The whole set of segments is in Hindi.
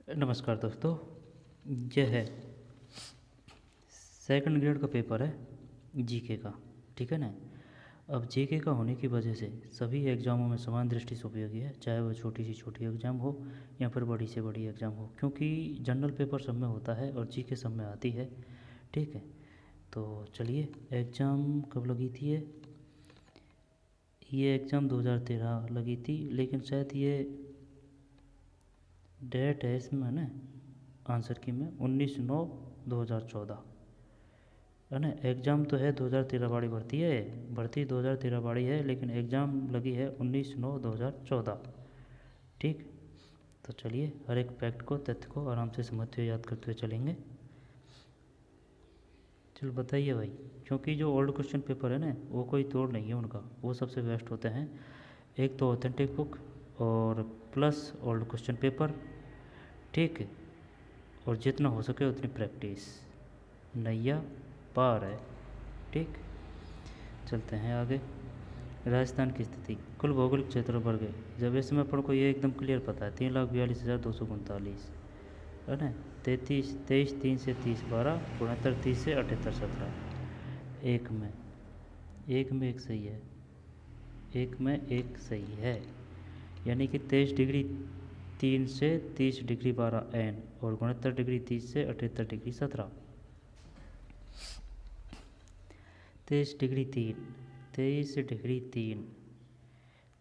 नमस्कार दोस्तों। यह है सेकंड ग्रेड का पेपर है जीके का। ठीक है ना। अब जीके का होने की वजह से सभी एग्ज़ामों में समान दृष्टि से उपयोगी है, चाहे वो छोटी से छोटी एग्ज़ाम हो या फिर बड़ी से बड़ी एग्ज़ाम हो, क्योंकि जनरल पेपर सब में होता है और जीके सब में आती है। ठीक है, तो चलिए, एग्ज़ाम कब लगी थी ये एग्ज़ाम 2013 लगी थी, लेकिन शायद ये डेट है इसमें ना आंसर की में 19/9/2014 है ना। एग्ज़ाम तो है 2013 वाली भर्ती 2013 वाली है, लेकिन एग्ज़ाम लगी है 19/9/2014। ठीक, तो चलिए हर एक फैक्ट को, तथ्य को आराम से समझते हुए याद करते हुए चलेंगे। चलो बताइए भाई, क्योंकि जो ओल्ड क्वेश्चन पेपर है ना वो कोई तोड़ नहीं है उनका, वो सबसे बेस्ट होते हैं। एक तो ऑथेंटिक बुक और प्लस ओल्ड क्वेश्चन पेपर। ठीक है, और जितना हो सके उतनी प्रैक्टिस, नैया पार है। ठीक, चलते हैं आगे। राजस्थान की स्थिति, कुल भौगोलिक क्षेत्र वर्ग है। जब इसमें अपन को ये एकदम क्लियर पता है, 3,42,239 है ना। 23 से 30 12 69 30 से 78 17। एक में एक सही है, एक में एक सही है, यानी कि 23 डिग्री 3 से 30 डिग्री 12 और 69 डिग्री 30 से 78 डिग्री 17। 23 डिग्री 3 23 डिग्री 3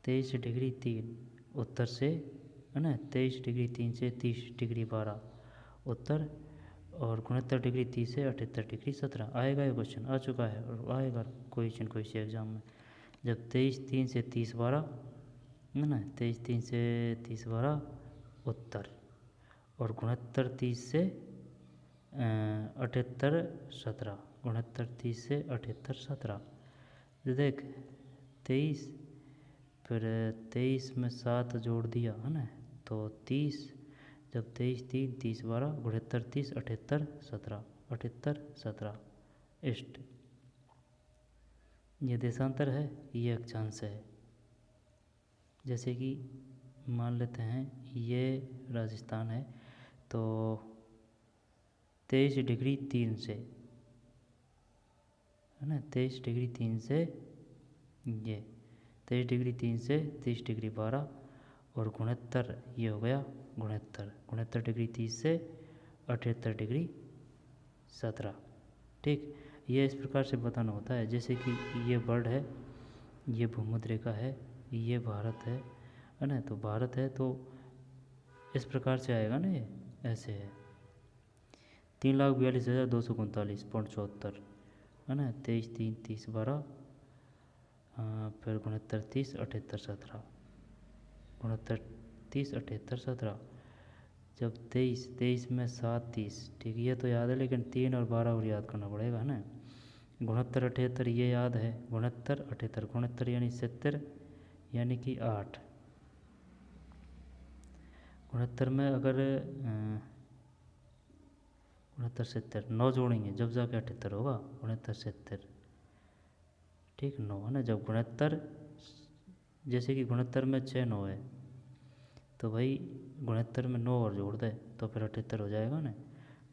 23 डिग्री 3 उत्तर से है ना। 23 डिग्री 3 से 30 डिग्री 12 उत्तर और 69 डिग्री 30 से 78 डिग्री 17 आएगा। ये क्वेश्चन आ चुका है और आएगा कोई सी एग्ज़ाम में। जब 23 3 से 30 12 है ना, 23 3 से 30 12 उत्तर और 69 30 से 78 17 69 30 से 78 17। देख 23, फिर 23 में 7 जोड़ दिया है ना, तो 30। जब 23 3 30 12 69 30 78 17 78 17 ईस्ट। ये देशांतर है, ये अक्षांश है। जैसे कि मान लेते हैं ये राजस्थान है, तो 23 डिग्री 3 से है ना, 23 डिग्री 3 से ये 23 डिग्री 3 से 30 डिग्री 12 और 69 ये हो गया 69 69 डिग्री 30 से 78 डिग्री 17। ठीक, ये इस प्रकार से बताना होता है। जैसे कि ये वर्ल्ड है, ये भूमध्य रेखा है, ये भारत है ना। तो भारत है तो इस प्रकार से आएगा ना, ये ऐसे है 3,42,239.74 है ना। 23 3 30 12 फिर 69 30 78 17 69 30 78 17। जब 23 में 7 30, ठीक, ये तो याद है, लेकिन 3 और 12 और याद करना पड़ेगा है ना। 69 78 ये याद है, 69 78 69 यानी 70 यानी कि 8। 69 में अगर 69 70 9 जोड़ेंगे जब जाके 78 होगा। 69 70 ठीक 9 है ना। जब 69 जैसे कि 69 में 6 9 है, तो भाई 69 में 9 और जोड़ दे तो फिर 78 हो जाएगा ना।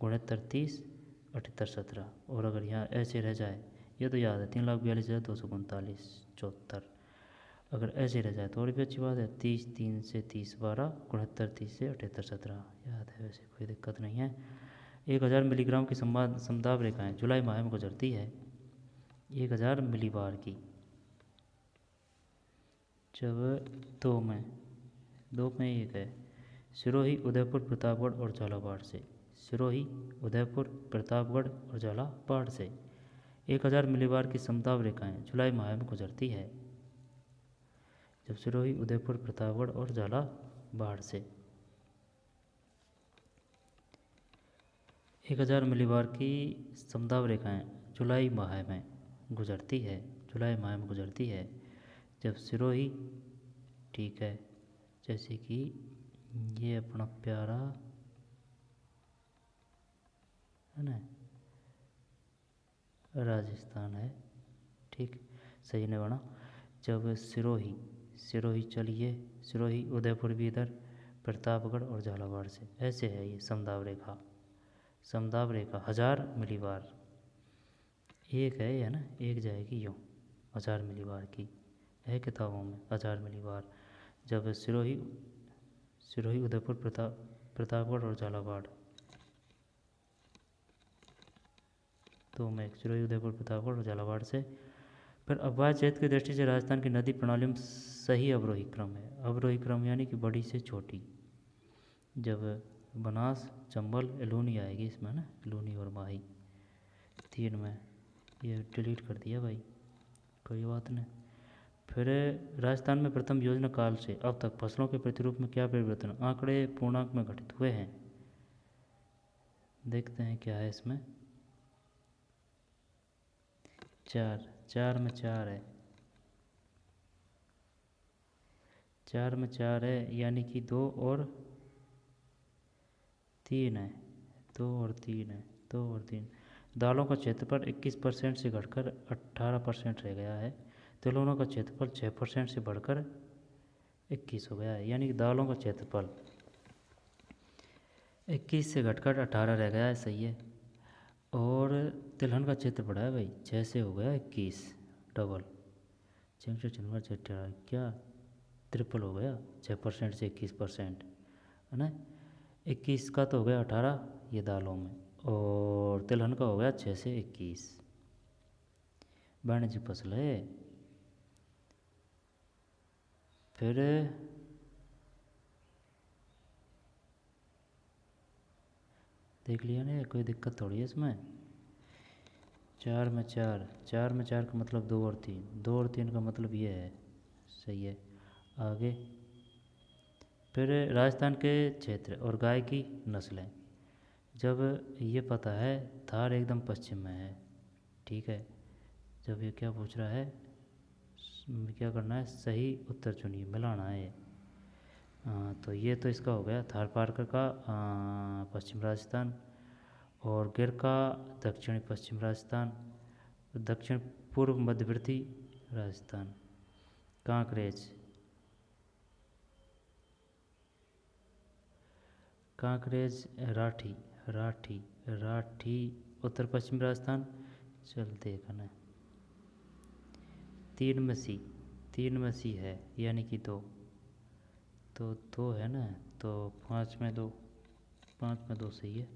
69 30 78 17। और अगर यहाँ ऐसे रह जाए, ये तो याद है 3,42,239.74। अगर ऐसे रह जाए तो और भी अच्छी बात है। 30 3 से 30 12 69 30 से 78 17 याद है, वैसे कोई दिक्कत नहीं है। 1000 मिलीग्राम की समदाब रेखाएँ जुलाई माह में गुजरती है। 1000 मिलीबार की, जब 2 में एक है सिरोही उदयपुर प्रतापगढ़ और झालावाड़ से। सिरोही उदयपुर प्रतापगढ़ और झालावाड़ से 1000 मिलीबार की समताप रेखाएँ जुलाई माह में गुजरती है। जब सिरोही उदयपुर प्रतापगढ़ और झालावाड़ से 1000 मिलीबार की समताप रेखाएँ जुलाई माह में गुजरती है। जुलाई माह में गुजरती है जब सिरोही, ठीक है, जैसे कि ये अपना प्यारा है ना राजस्थान है। ठीक, सही नहीं बना। जब सिरोही चलिए, सिरोही उदयपुर भी इधर प्रतापगढ़ और झालावाड़ से। ऐसे है ये समदाब रेखा। समदाब रेखा 1000 मिलीबार एक है, ये है ना, एक जाएगी यूँ 1000 मिलीबार की है किताबों में 1000 मिलीबार। जब सिरोही सिरोही उदयपुर प्रतापगढ़ और झालावाड़ तो मैं सिरोही उदयपुर प्रतापगढ़ और झालावाड़ से। फिर अपवाद क्षेत्र की दृष्टि से राजस्थान की नदी प्रणाली में सही अवरोही क्रम है। अवरोही क्रम यानी कि बड़ी से छोटी। जब बनास चंबल लूनी आएगी इसमें ना, लूनी और माही 3 में। ये डिलीट कर दिया भाई, कोई बात नहीं। फिर राजस्थान में प्रथम योजना काल से अब तक फसलों के प्रतिरूप में क्या परिवर्तन, आंकड़े पूर्णांक में घटित हुए हैं। देखते हैं क्या है इसमें। 4 में 4 है, 4 में 4 है, यानी कि 2 और 3 है, 2 और 3 है, 2 और 3। दालों का क्षेत्रफल 21% से घटकर 18% रह गया है। तिलहनों का क्षेत्रफल 6% से बढ़कर 21 हो गया है, यानी कि दालों का क्षेत्रफल 21 से घटकर 18 रह गया है, सही है। और तिलहन का क्षेत्र बढ़ा है भाई, 6 से हो गया 21, डबल। 6 से 18 क्या ट्रिपल हो गया, 6% से 21%, है ना। 21 का तो हो गया 18 ये दालों में, और तिलहन का हो गया 6 से 21। वाणिज्यिक फसल है। फिर देख लिया ना, कोई दिक्कत थोड़ी है इसमें। 4 में 4, 4 में 4 का मतलब 2 और 3, 2 और 3 का मतलब ये है, सही है। आगे फिर राजस्थान के क्षेत्र और गाय की नस्लें। जब ये पता है थार एकदम पश्चिम में है, ठीक है। जब ये क्या पूछ रहा है, क्या करना है, सही उत्तर चुनिए, मिलाना है। तो ये तो इसका हो गया थार पारकर का पश्चिम राजस्थान, और गिर का दक्षिणी पश्चिम राजस्थान, दक्षिण पूर्व मध्यवर्ती राजस्थान। कांकरेज, कांकरेज राठी, राठी राठी उत्तर पश्चिम राजस्थान। चल देखना, 3 में सी, 3 में सी है, यानी कि 2, तो 2 है ना, तो 5 में 2, 5 में 2 सही है,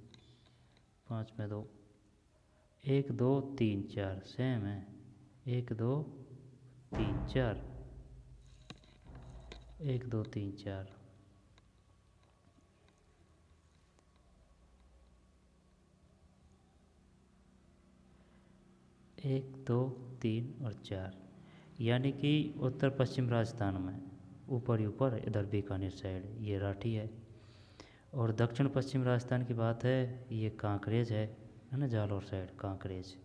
5 में 2। 1 2 3 4 सेम है, 1 2 3 4, 1 2 3 4। 1 2 3 और 4, यानी कि उत्तर पश्चिम राजस्थान में ऊपर ही ऊपर, इधर बीकानेर साइड ये राठी है। और दक्षिण पश्चिम राजस्थान की बात है, ये कांकरेज है ना, जालौर साइड कांकरेज।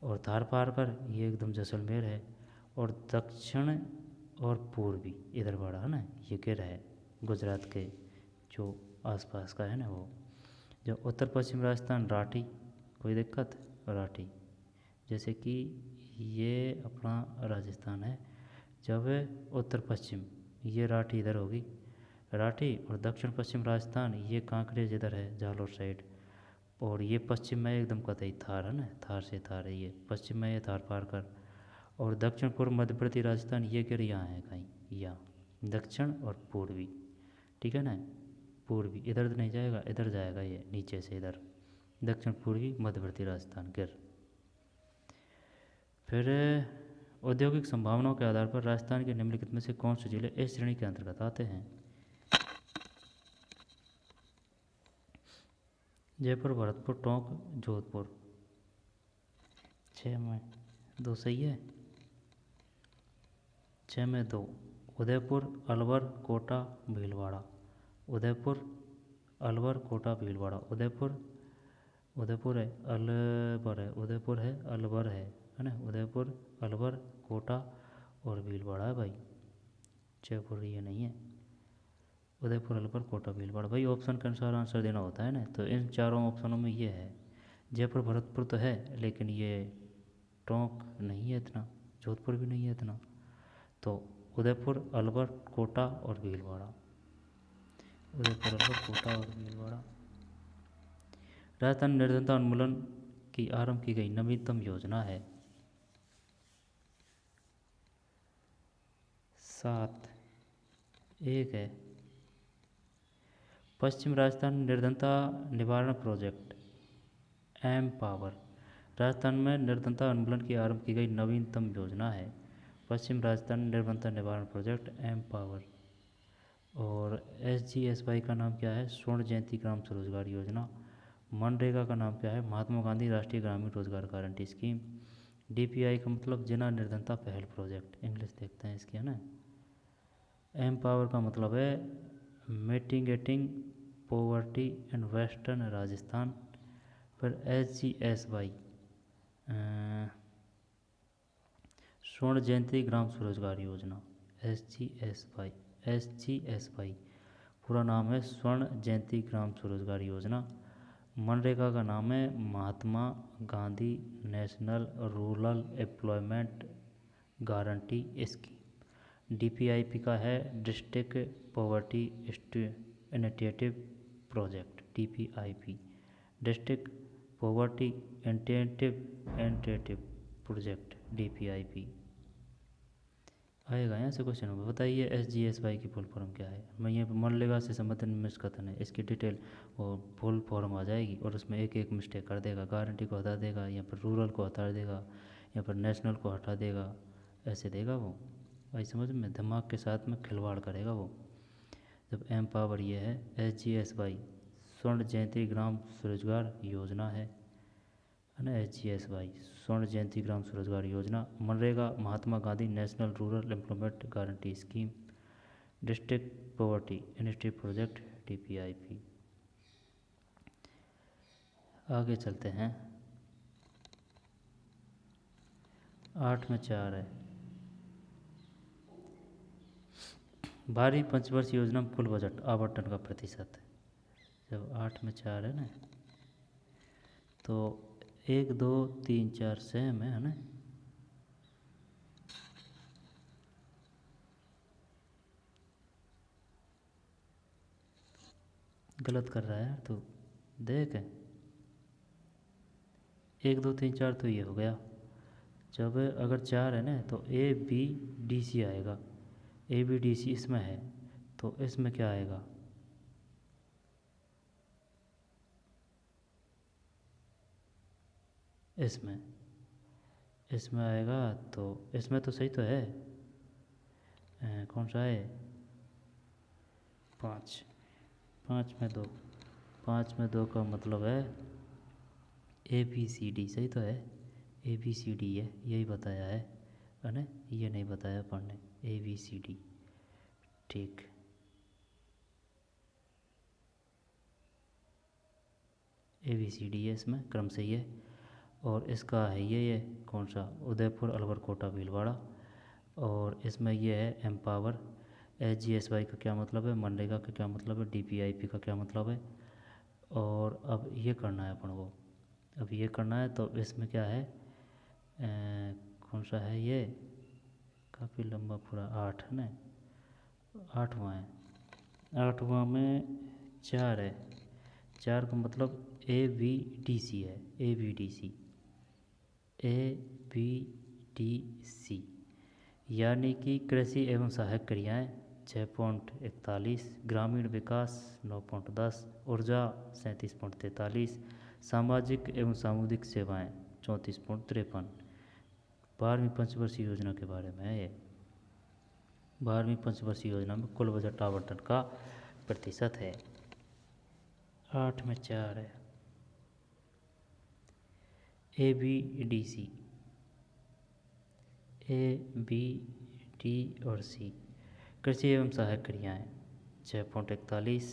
और थार पारकर ये एकदम जैसलमेर है। और दक्षिण और पूर्वी इधर बड़ा है ना, ये गिर है गुजरात के जो आसपास का है ना वो। जो उत्तर पश्चिम राजस्थान राठी, कोई दिक्कत, राठी। जैसे कि ये अपना राजस्थान है, जब उत्तर पश्चिम ये राठी इधर होगी, राठी, और दक्षिण पश्चिम राजस्थान ये कांकरेज इधर है जालौर साइड। और ये पश्चिम में एकदम कतई थार है ना, थार से थार है ये पश्चिम में, ये थार पार कर। और दक्षिण पूर्व मध्यप्रदेश राजस्थान ये गिर यहाँ है कहीं, यहाँ दक्षिण और पूर्वी, ठीक है ना। पूर्वी इधर नहीं जाएगा, इधर जाएगा ये नीचे से इधर, दक्षिण पूर्वी मध्यवर्ती राजस्थान गिर। फिर औद्योगिक संभावनाओं के आधार पर राजस्थान के निम्नलिखित में से कौन से जिले इस श्रेणी के अंतर्गत आते हैं। जयपुर, भरतपुर, टोंक, जोधपुर। 6 में 2 सही है, 6 में 2। उदयपुर, अलवर, कोटा, भीलवाड़ा। उदयपुर, अलवर, कोटा, भीलवाड़ा। उदयपुर, उदयपुर है, अलवर है, उदयपुर है, अलवर है ना। उदयपुर, अलवर, कोटा और भीलवाड़ा है भाई, जयपुर ये नहीं है। उदयपुर, अलवर, कोटा, भीलवाड़ा। भाई ऑप्शन के अनुसार आंसर देना होता है ना, तो इन चारों ऑप्शनों में ये है। जयपुर भरतपुर तो है, लेकिन ये टोंक नहीं है इतना, जोधपुर भी नहीं है इतना। तो उदयपुर, अलवर, कोटा और भीलवाड़ा। उदयपुर, अलवर, कोटा और भीलवाड़ा। राजस्थान निर्धनता उन्मूलन की आरंभ की गई नवीनतम योजना है। 7 एक है। पश्चिम राजस्थान निर्धनता निवारण प्रोजेक्ट एम पावर। राजस्थान में निर्धनता उन्मूलन की आरंभ की गई नवीनतम योजना है पश्चिम राजस्थान निर्धनता निवारण प्रोजेक्ट एम पावर। और SGSY का नाम क्या है? स्वर्ण जयंती ग्राम स्वरोजगार योजना। मनरेगा का नाम क्या है? महात्मा गांधी राष्ट्रीय ग्रामीण रोजगार गारंटी स्कीम। DPI का मतलब जिला निर्धनता पहल प्रोजेक्ट। इंग्लिश देखते हैं इसकी, है ना। एम पावर का मतलब है mitigating poverty in western Rajasthan. फिर SGSY स्वर्ण जयंती ग्राम स्वरोजगार योजना। SGSY पूरा नाम है स्वर्ण जयंती ग्राम स्वरोजगार योजना। मनरेगा का नाम है Mahatma Gandhi national rural employment guarantee scheme. DPIP का है district poverty initiative project. DPIP district poverty initiative project DPIP आएगा। यहाँ से क्वेश्चन होगा, बताइए SGSY की फुल फॉर्म क्या है। मैं ये मनरेगा से संबंधित निम्नलिखित कथन है, इसकी डिटेल और फुल फॉर्म आ जाएगी और उसमें एक एक मिस्टेक कर देगा। गारंटी को हटा देगा, यहाँ पर रूरल को हटा देगा, यहाँ पर नेशनल को हटा देगा, ऐसे देगा वो। भाई समझ में, दिमाग के साथ में खिलवाड़ करेगा वो। जब एम पावर ये है SGSY स्वर्ण जयंती ग्राम स्वरोजगार योजना है ना। SGSY स्वर्ण जयंती ग्राम स्वरोजगार योजना। मनरेगा Mahatma Gandhi national rural employment guarantee scheme. District poverty initiative project DPIP। आगे चलते हैं। 8 में 4 है। 12वीं पंचवर्षीय योजना में कुल बजट आवंटन का प्रतिशत। जब 8 में 4 है ना, तो 1 2 3 4 सेम है ना। गलत कर रहा है यार तू, देख 1 2 3 4 तो ये हो गया। जब अगर 4 है ना तो ABDC आएगा। ABDC इसमें है तो इसमें क्या आएगा? इसमें आएगा। तो इसमें तो सही तो है। कौन सा है? 5 5 में 2। 5 में 2 का मतलब है ABCD। सही तो है, ABCD है, यही बताया है ना। ये नहीं बताया पढ़ने, ABCD। ठीक, ABCD है, इसमें क्रम सही है। और इसका है ये कौन सा? उदयपुर, अलवर, कोटा, भीलवाड़ा। और इसमें ये है एम पावर। SGSY का क्या मतलब है? मनरेगा का क्या मतलब है? DPIP का क्या मतलब है? और अब ये करना है अपन को, अब ये करना है तो इसमें क्या है? कौन सा है ये? काफ़ी लंबा, पूरा 8 है ना। 8वां है। 8वां में 4 है। 4 का मतलब ABDC है। ABDC यानी कि कृषि एवं सहायक क्रियाएं 6.41, ग्रामीण विकास 9.10, ऊर्जा 37.43, सामाजिक एवं सामुदायिक सेवाएं 34.53। 12वीं पंचवर्षीय योजना के बारे में है ये। 12वीं पंचवर्षीय योजना में कुल बजट आवंटन का प्रतिशत है। 8 में 4 है। ABDC, A, B, D और C कृषि एवं सहायक क्रियाएँ 6.41।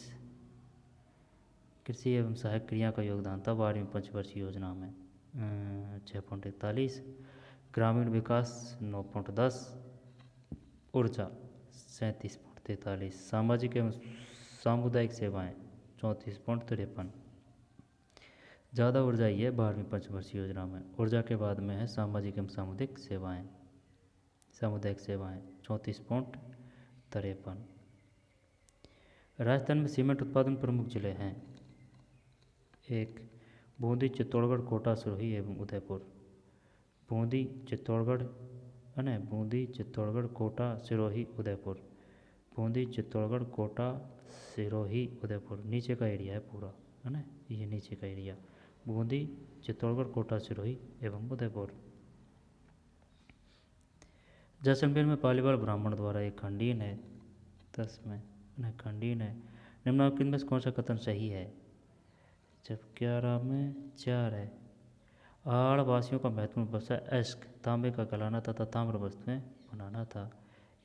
कृषि एवं सहायक क्रिया का योगदान था 12वीं पंचवर्षीय योजना में 6.41। ग्रामीण विकास 9.10, ऊर्जा 37.43, सामाजिक एवं सामुदायिक सेवाएं 34.53। ज़्यादा ऊर्जा ही है 12वीं पंचवर्षीय योजना में। ऊर्जा के बाद में है सामाजिक एवं सामुदायिक सेवाएं 34.53। राजस्थान में सीमेंट उत्पादन प्रमुख जिले हैं। एक, बूंदी, चित्तौड़गढ़, कोटा, सिरोही एवं उदयपुर। बूंदी, चित्तौड़गढ़, है ना, बूंदी, चित्तौड़गढ़, कोटा, सिरोही, उदयपुर। बूंदी, चित्तौड़गढ़, कोटा, सिरोही, उदयपुर। नीचे का एरिया है पूरा, है ना, ये नीचे का एरिया। बूंदी, चित्तौड़गढ़, कोटा, सिरोही एवं उदयपुर। जैसलमेर में पालीवाल ब्राह्मण द्वारा एक खंडीन है। 10 में ना खंडीन है। निम्नलिखित में से कौन सा कथन सही है? जब 11 में 4 है। आड़ वासियों का महत्वपूर्ण व्यवसाय अश्क, तांबे का गलाना तथा ताम्र वस्तुएं बनाना था।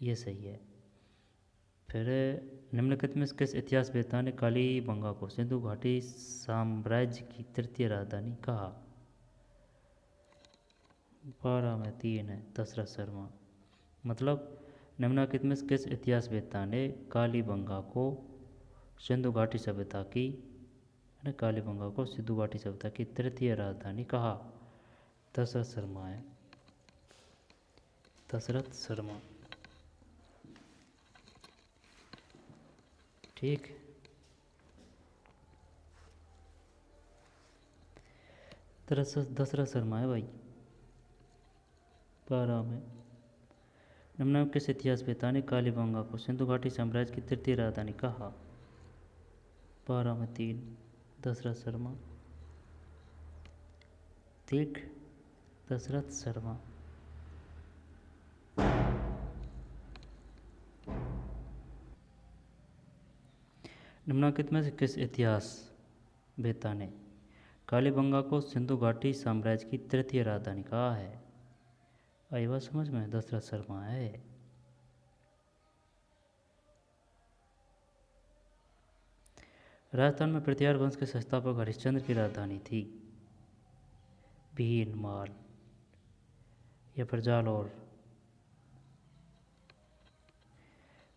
ये सही है। फिर निम्नलिखित में किस इतिहासवेत्ता ने कालीबंगा को सिंधु घाटी साम्राज्य की तृतीय राजधानी कहा? 12 में 3 है, दशरथ शर्मा। मतलब निम्नलिखित में किस इतिहासवेत्ता ने कालीबंगा को सिंधु घाटी सभ्यता की, कालीबंगा को सिंधु घाटी सभ्यता की तृतीय राजधानी कहा? दशरथ शर्मा है, दशरथ शर्मा। ठीक। दशरथ शर्मा है भाई। 12 में निम्नलिखित किस इतिहासवेत्ता ने कालीबंगा को सिंधु घाटी साम्राज्य की तृतीय राजधानी कहा? 12 में 3, दशरथ शर्मा। ठीक, दशरथ शर्मा। निम्नलिखित में से किस इतिहासवेत्ता ने कालीबंगा को सिंधु घाटी साम्राज्य की तृतीय राजधानी कहा है? आई बात समझ में? दशरथ शर्मा है। राजस्थान में प्रतिहार वंश के संस्थापक हरिश्चंद्र की राजधानी थी भीनमाल या फिर जालौर।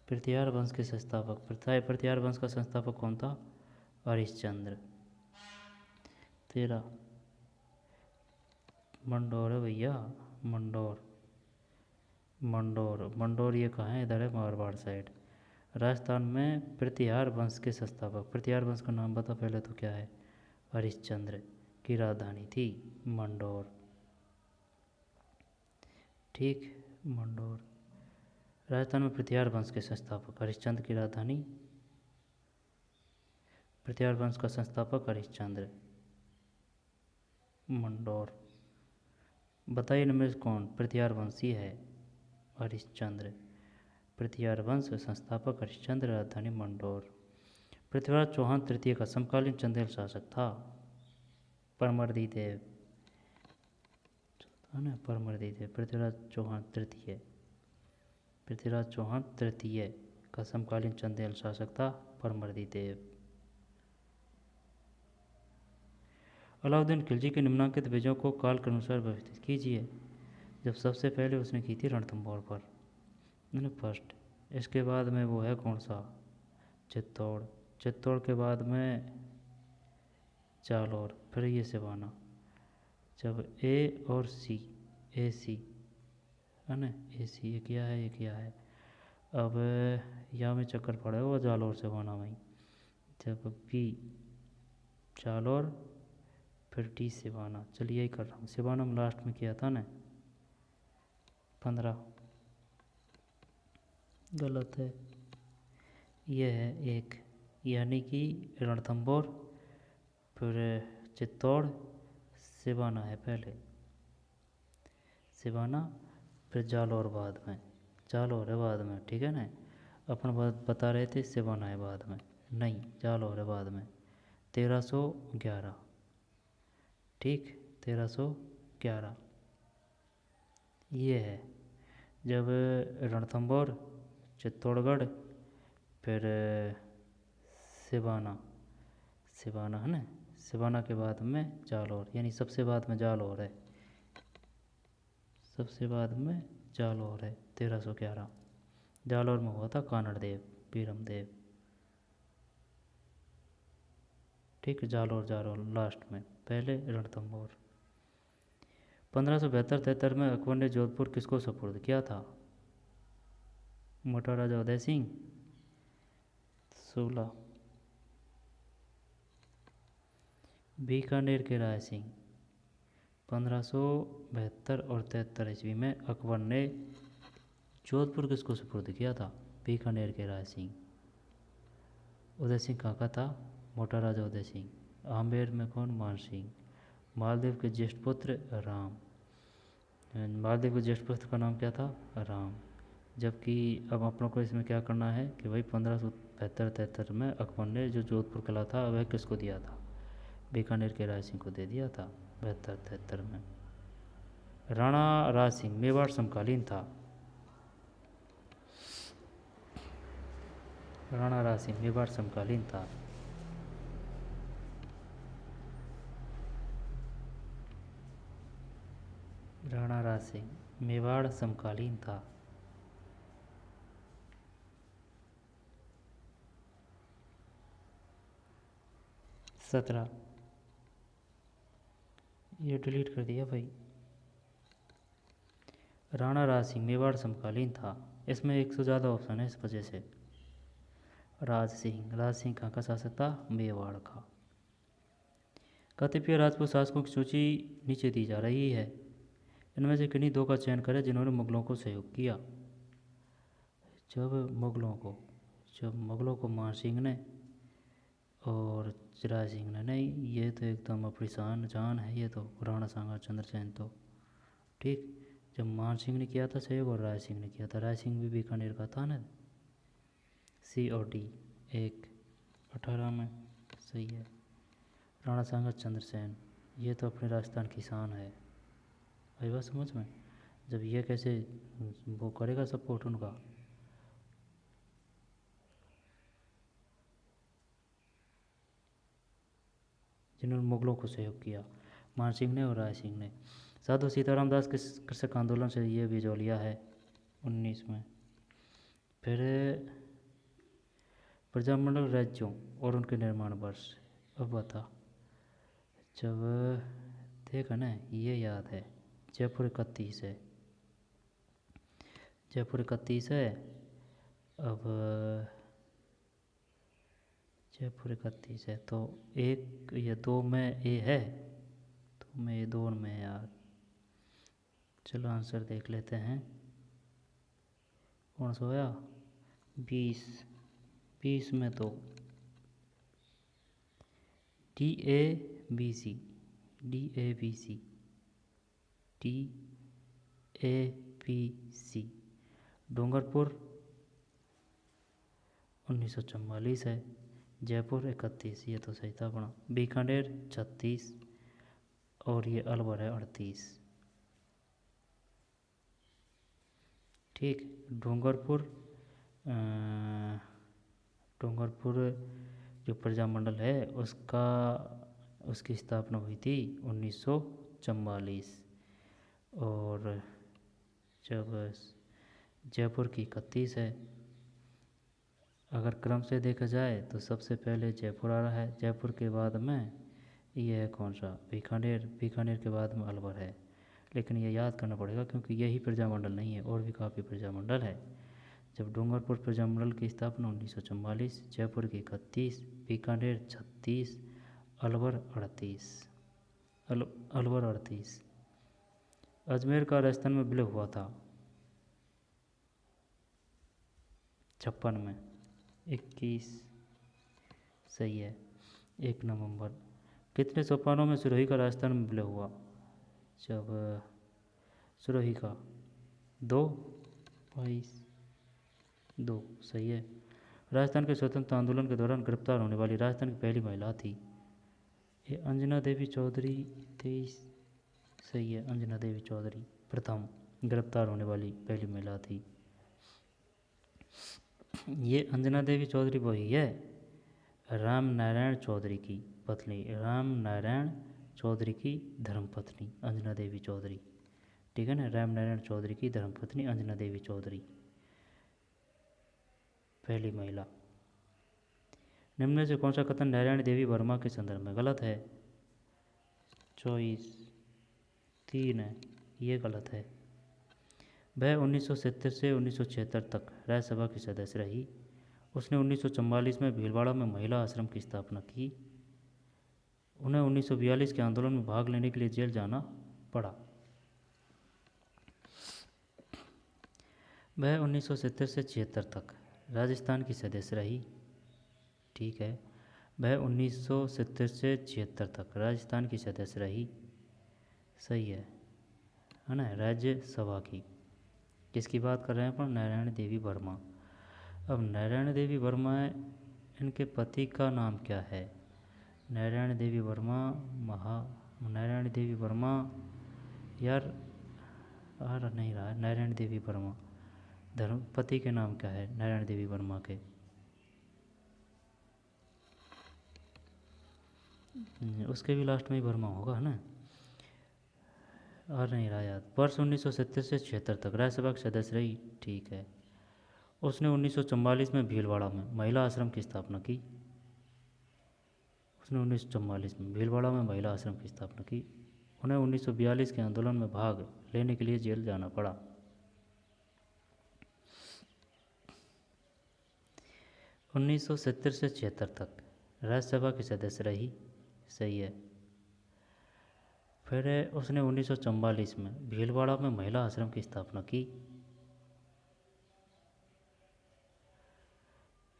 प्रतिहार वंश के संस्थापक, प्रतिहार वंश का संस्थापक कौन था? हरिश्चंद्र। 13 मंडौर है भैया, मंडौर। मंडौर ये कहाँ है? इधर है, मारवाड़ साइड। राजस्थान में प्रतिहार वंश के संस्थापक, प्रतिहार वंश का नाम बता पहले तो क्या है? हरिश्चंद्र की राजधानी थी मंडौर। ठीक, मंडौर। राजस्थान में प्रतिहार वंश के संस्थापक हरिश्चंद्र की राजधानी, प्रतिहार वंश का संस्थापक हरिश्चंद्र, मंडौर। बताइए इनमें से कौन प्रतिहार वंशी है? हरिश्चंद्र। प्रतिहार वंश संस्थापक हरिश्चंद्र, राजधानी मंडौर। पृथ्वीराज चौहान तृतीय का समकालीन चंदेल शासक था परमर्दी देव, है ना, परमर्दी देव। पृथ्वीराज चौहान तृतीय, पृथ्वीराज चौहान तृतीय का समकालीन चंदेल शासक था परमर्दी देव। अलाउद्दीन खिलजी के निम्नलिखित विजयों को काल के अनुसार व्यवस्थित कीजिए। जब सबसे पहले उसने की थी रणथंभौर पर, फर्स्ट। इसके बाद में वो है कौन सा? चित्तौड़। चित्तौड़ के बाद में जालौर, फिर ये सिवाना। जब ए और सी, ए सी, है ना, ए सी ये क्या है, ये क्या है? अब यहाँ में चक्कर पड़ा हुआ जालौर सिवाना में। जब बी जालौर, फिर डी सिवाना। चलिए यही कर रहा हूँ। सिवाना में लास्ट में किया था ना, 15। गलत है, ये है 1, यानी कि रणथंभौर, फिर चित्तौड़, सिवाना है पहले, सिवाना, फिर जालौर बाद में, जालौर है बाद में। ठीक है ना, अपन बता रहे थे सिवाना है बाद में, नहीं जालौर है बाद में। 1311। ठीक, 1311 ये है। जब रणथंभौर, चित्तौड़गढ़, फिर सिवाना, सिवाना है ना, सिवाना के बाद में जालौर, यानी सबसे बाद में जालौर है, सबसे बाद में जालौर है। 1311 जालौर में हुआ था कानड़ देव, बीरम देव। ठीक, जालौर लास्ट में, पहले रणथंभौर। 1572-73 में अकबर ने जोधपुर किसको सुपुर्द किया था? मोटा राजा उदय सिंह, 16। बीकानेर के राय सिंह 1572 और 73 ईस्वी में अकबर ने जोधपुर किसको सुपुर्द किया था? बीकानेर के राय सिंह। उदय सिंह कहाँ का था? मोटा राजा उदय सिंह। आमेर में कौन? मान सिंह। मालदेव के ज्येष्ठ पुत्र राम। मालदेव के ज्येष्ठ पुत्र का नाम क्या था? राम। जबकि अब अपनों को इसमें क्या करना है कि भाई 1572-73 में अकबर ने जो जोधपुर किला था वह किसको दिया था? बीकानेर के राय सिंह को दे दिया था 72-73 में। राणा राज सिंह मेवाड़ समकालीन था। राणा राज सिंह मेवाड़ समकालीन था। राणा राज सिंह मेवाड़ समकालीन था। सत्रह, ये डिलीट कर दिया भाई। राणा राज सिंह मेवाड़ समकालीन था। इसमें 100 से ज़्यादा ऑप्शन है इस वजह से। राज सिंह कहाँ का शासक था? मेवाड़ का। कतिपय राजपूत शासकों की सूची नीचे दी जा रही है, इनमें से किन्हीं दो का चयन करें जिन्होंने मुगलों को सहयोग किया। जब मुगलों को मान सिंह ने और राय सिंह ने, नहीं ये तो एकदम अपनी जान है, ये तो राणा सांगा चंद्रसेन तो ठीक। जब मान सिंह ने किया था सहयोग और राय सिंह ने किया था, राय सिंह भी बीकानेर का था ना। सी और डी 1/18 में सही है। राणा सांगा चंद्रसेन ये तो अपने राजस्थान की शान है। आई बात समझ में? जब ये कैसे वो करेगा सपोर्ट उनका। जिन्होंने मुगलों को सहयोग किया, मान सिंह ने और राय सिंह ने। साधु सीताराम दास के कृषक आंदोलन से ये भी जो लिया है 19 में। फिर प्रजामंडल राज्यों और उनके निर्माण वर्ष अब बता। जब देखा ना, ये याद है, जयपुर 31 है। जयपुर 31 है। अब जयपुर 31 है तो 1 या 2 में ए है, तो में 2 में है यार। चलो आंसर देख लेते हैं। कौन सा होया? 20 में तो DABC डूंगरपुर 1944 है। जयपुर 31, ये तो सही था अपना। बीकानेर 36 और ये अलवर है 38। ठीक। डूंगरपुर जो प्रजामंडल है उसकी स्थापना हुई थी 1944। और जब जयपुर की 31 है। अगर क्रम से देखा जाए तो सबसे पहले जयपुर आ रहा है, जयपुर के बाद में ये है कौन सा? बीकानेर के बाद में अलवर है। लेकिन ये याद करना पड़ेगा क्योंकि यही प्रजामंडल नहीं है, और भी काफ़ी प्रजामंडल है। जब डूंगरपुर प्रजामंडल की स्थापना 1944, जयपुर की 31, बीकानेर 36, अलवर 38। अजमेर का राजस्थान में विलय हुआ था 56 में। 21 सही है। 1 नवंबर। कितने सोपानों में सिरोही का राजस्थान में विलय हुआ? जब सिरोही का 2 सही है। राजस्थान के स्वतंत्रता आंदोलन के दौरान गिरफ्तार होने वाली राजस्थान की पहली महिला थी, ये अंजना देवी चौधरी। 23 सही है। अंजना देवी चौधरी प्रथम गिरफ्तार होने वाली पहली महिला थी। ये अंजना देवी चौधरी वही है राम नारायण चौधरी की पत्नी, राम नारायण चौधरी की धर्मपत्नी अंजना देवी चौधरी। ठीक है ना, राम नारायण चौधरी की धर्मपत्नी अंजना देवी चौधरी पहली महिला। निम्न में से कौन सा कथन नारायण देवी वर्मा के संदर्भ में गलत है? 24/3 है, ये गलत है। वह 1970 से 1976 तक राज्यसभा की सदस्य रही। उसने 1944 में भीलवाड़ा में महिला आश्रम की स्थापना की। उन्हें 1942 के आंदोलन में भाग लेने के लिए जेल जाना पड़ा। वह 1970 से 76 तक राजस्थान की सदस्य रही। ठीक है, वह 1970 से 76 तक राजस्थान की सदस्य रही। सही है ना। राज्यसभा की किसकी बात कर रहे हैं अपन? नारायण देवी वर्मा। अब नारायण देवी वर्मा, इनके पति का नाम क्या है? नारायण देवी वर्मा, नारायण देवी वर्मा, यार आ नहीं रहा है। नारायण देवी वर्मा पति के नाम क्या है नारायण देवी वर्मा के? उसके भी लास्ट में ही वर्मा होगा ना। आ नहीं रहा याद। वर्ष 1970 से 76 तक राज्यसभा के सदस्य रही। ठीक है। उसने 1944 में भीलवाड़ा में महिला आश्रम की स्थापना की। उसने 1944 में भीलवाड़ा में महिला आश्रम की स्थापना की। उन्हें 1942 के आंदोलन में भाग लेने के लिए जेल जाना पड़ा। 1970 से 76 तक राज्यसभा की सदस्य रही। सही है। फिर उसने 1944 में भीलवाड़ा में महिला आश्रम की स्थापना की।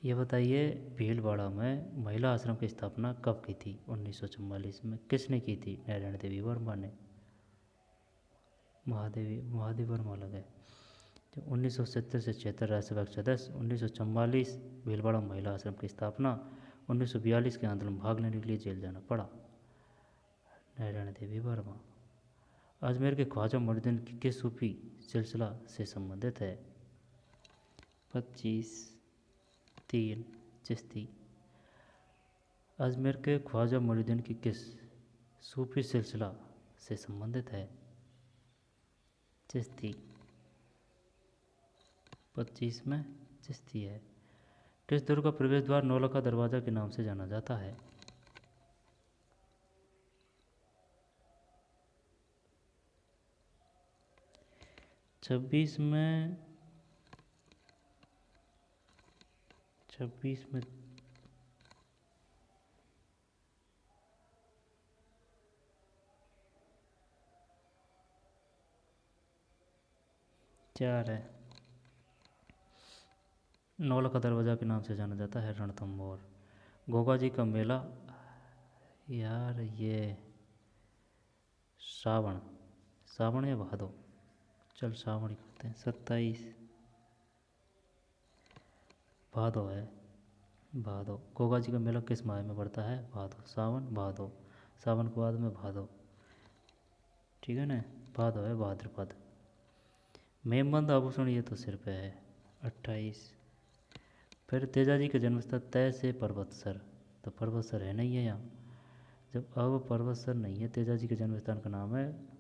ये बताइए, भीलवाड़ा में महिला आश्रम की स्थापना कब की थी? 1944 में। किसने की थी? नारायण देवी वर्मा ने। महादेवी वर्मा लगे। तो 1970 से 76 राज्यसभा के सदस्य, 1944 भीलवाड़ा महिला आश्रम की स्थापना, 1942 के आंदोलन में भाग लेने के लिए जेल जाना पड़ा। नारायण देवी वर्मा अजमेर के ख्वाजा मुइनुद्दीन किस सूफी सिलसिला से संबंधित है? 25/3 चिश्ती। अजमेर के ख्वाजा मुइनुद्दीन की किस सूफी सिलसिला से संबंधित है? चिश्ती। 25 में चिश्ती है। किस दुर्ग का प्रवेश द्वार नौलखा दरवाज़ा के नाम से जाना जाता है? 26 में 4 है। नौलखा दरवाज़ा के नाम से जाना जाता है रणथंभौर। गोगा जी का मेला, यार ये सावन या भादो? चल सावन ही करते हैं। 27 भादो है। भादो। गोगा जी का मेला किस माह में पड़ता है? भादो। सावन भादो। सावन के बाद में भादो। ठीक है ना। भादो है, भाद्रपद। मेमबंद आभूषण ये तो सिर पे है। 28। फिर तेजाजी का जन्मस्थल तय से पर्वतसर, तो पर्वतसर है नहीं है यहाँ। जब अब पर्वतसर नहीं है, तेजाजी के जन्मस्थान का नाम है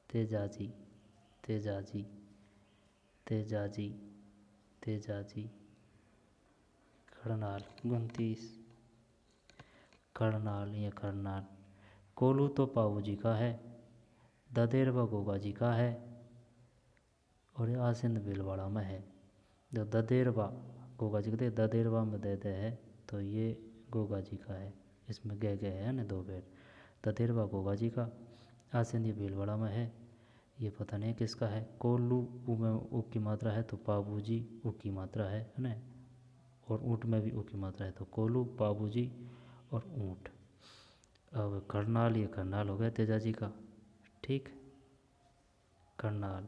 तेजाजी। तेजाजी तेजाजी तेजाजी खड़नाल 29। खड़नाल या खड़नाल। कोलू तो पाऊ जी का है, ददेरवा गोगा जी का है, और ये आसिंद भीलवाड़ा में है। जो ददेरवा गोगा जी कहते, ददेरवा में दे है, तो ये गोगा जी का है। इसमें गए है ना 2 बेर। ददेरवा गोगा जी का, आसिंद ये भीलवाड़ा में है। ये पता नहीं किसका है। कोल्लू ऊ में ऊ की मात्रा है, तो पाबूजी ऊ की मात्रा है ना। और ऊँट में भी ऊ की मात्रा है, तो कोल्लू, पाबूजी और ऊँट। अब करनाल, ये करनाल हो गया तेजाजी का। ठीक, करनाल।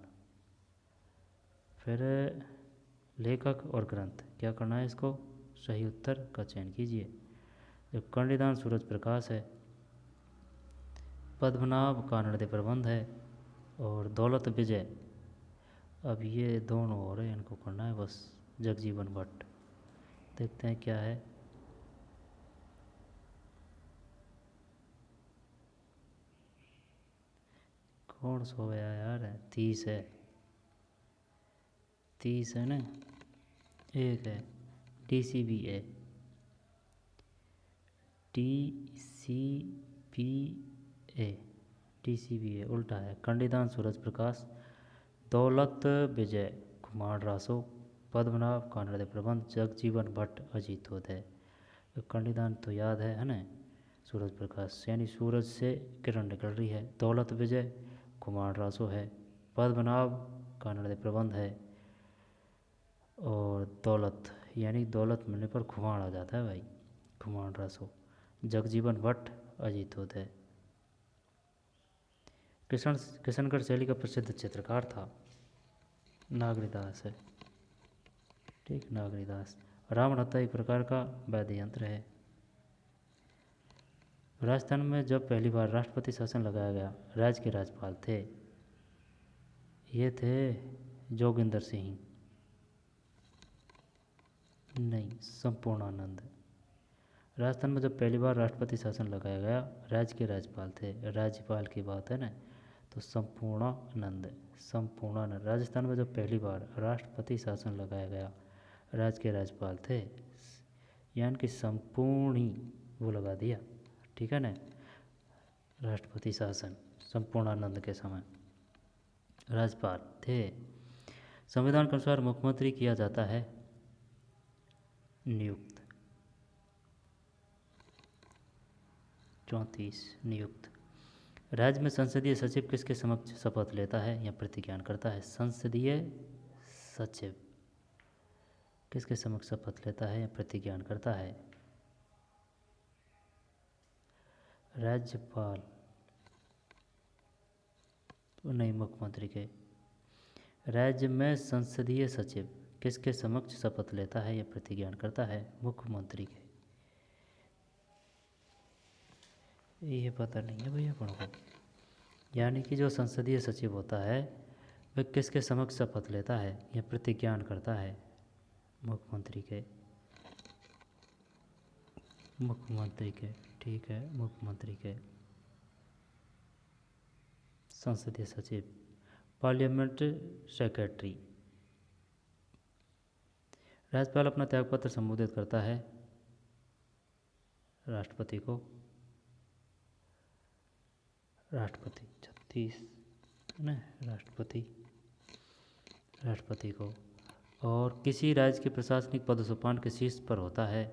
फिर लेखक और ग्रंथ क्या करना है इसको? सही उत्तर का चयन कीजिए। जब कर्णिदान सूरज प्रकाश है, पद्मनाभ कानड़दे प्रबंध है, और दौलत विजय। अब ये दोनों हो रहे, इनको करना है बस। जगजीवन भट्ट। देखते हैं क्या है। कौन सो गया यार? 30 है। 30 है ना। एक है TCBA। TCBA उल्टा है। कर्णिदान सूरज प्रकाश, दौलत विजय कुमार रासो, पद्मनाभ कानड़दे प्रबंध, जगजीवन भट्ट, अजीतोदय। कंडीदान तो याद है ना, सूरज प्रकाश यानी सूरज से किरण निकल रही है। दौलत विजय कुमार रासो है। पद्मनाभ कानड़दे प्रबंध है। और दौलत यानी दौलत मिलने पर खुमार आ जाता है भाई, खुमार रासो। जगजीवन भट्ट, अजीतोदय। किशनगढ़ शैली का प्रसिद्ध चित्रकार था नागरीदास है, ठीक, नागरीदास। रावण हत्या एक प्रकार का वाद्य यंत्र है। राजस्थान में जब पहली बार राष्ट्रपति शासन लगाया गया, राज्य के राज्यपाल थे, ये थे जोगिंदर सिंह, नहीं, संपूर्णानंद। राजस्थान में जब पहली बार राष्ट्रपति शासन लगाया गया, राज्य के राज्यपाल थे, राज्यपाल की बात है ना, तो संपूर्णानंद, संपूर्णानंद। राजस्थान में जब पहली बार राष्ट्रपति शासन लगाया गया, राज्य के राज्यपाल थे, यानी कि संपूर्ण ही वो लगा दिया, ठीक है ना। राष्ट्रपति शासन संपूर्णानंद के समय राज्यपाल थे। संविधान के अनुसार मुख्यमंत्री किया जाता है नियुक्त। 34 नियुक्त। राज्य में संसदीय सचिव किसके समक्ष शपथ लेता है या प्रतिज्ञान करता है? संसदीय सचिव किसके समक्ष शपथ लेता है या प्रतिज्ञान करता है? राज्यपाल, नहीं, मुख्यमंत्री के। राज्य में संसदीय सचिव किसके समक्ष शपथ लेता है या प्रतिज्ञान करता है? मुख्यमंत्री के। ये पता नहीं है भैया अपन को, यानी कि जो संसदीय सचिव होता है वह किसके समक्ष शपथ लेता है या प्रतिज्ञान करता है? मुख्यमंत्री के, मुख्यमंत्री के, ठीक है, मुख्यमंत्री के। संसदीय सचिव। Parliament secretary. राज्यपाल अपना त्यागपत्र संबोधित करता है राष्ट्रपति को, राष्ट्रपति 36 है ना, राष्ट्रपति, राष्ट्रपति को। और किसी राज्य के प्रशासनिक पद सोपान के शीर्ष पर होता है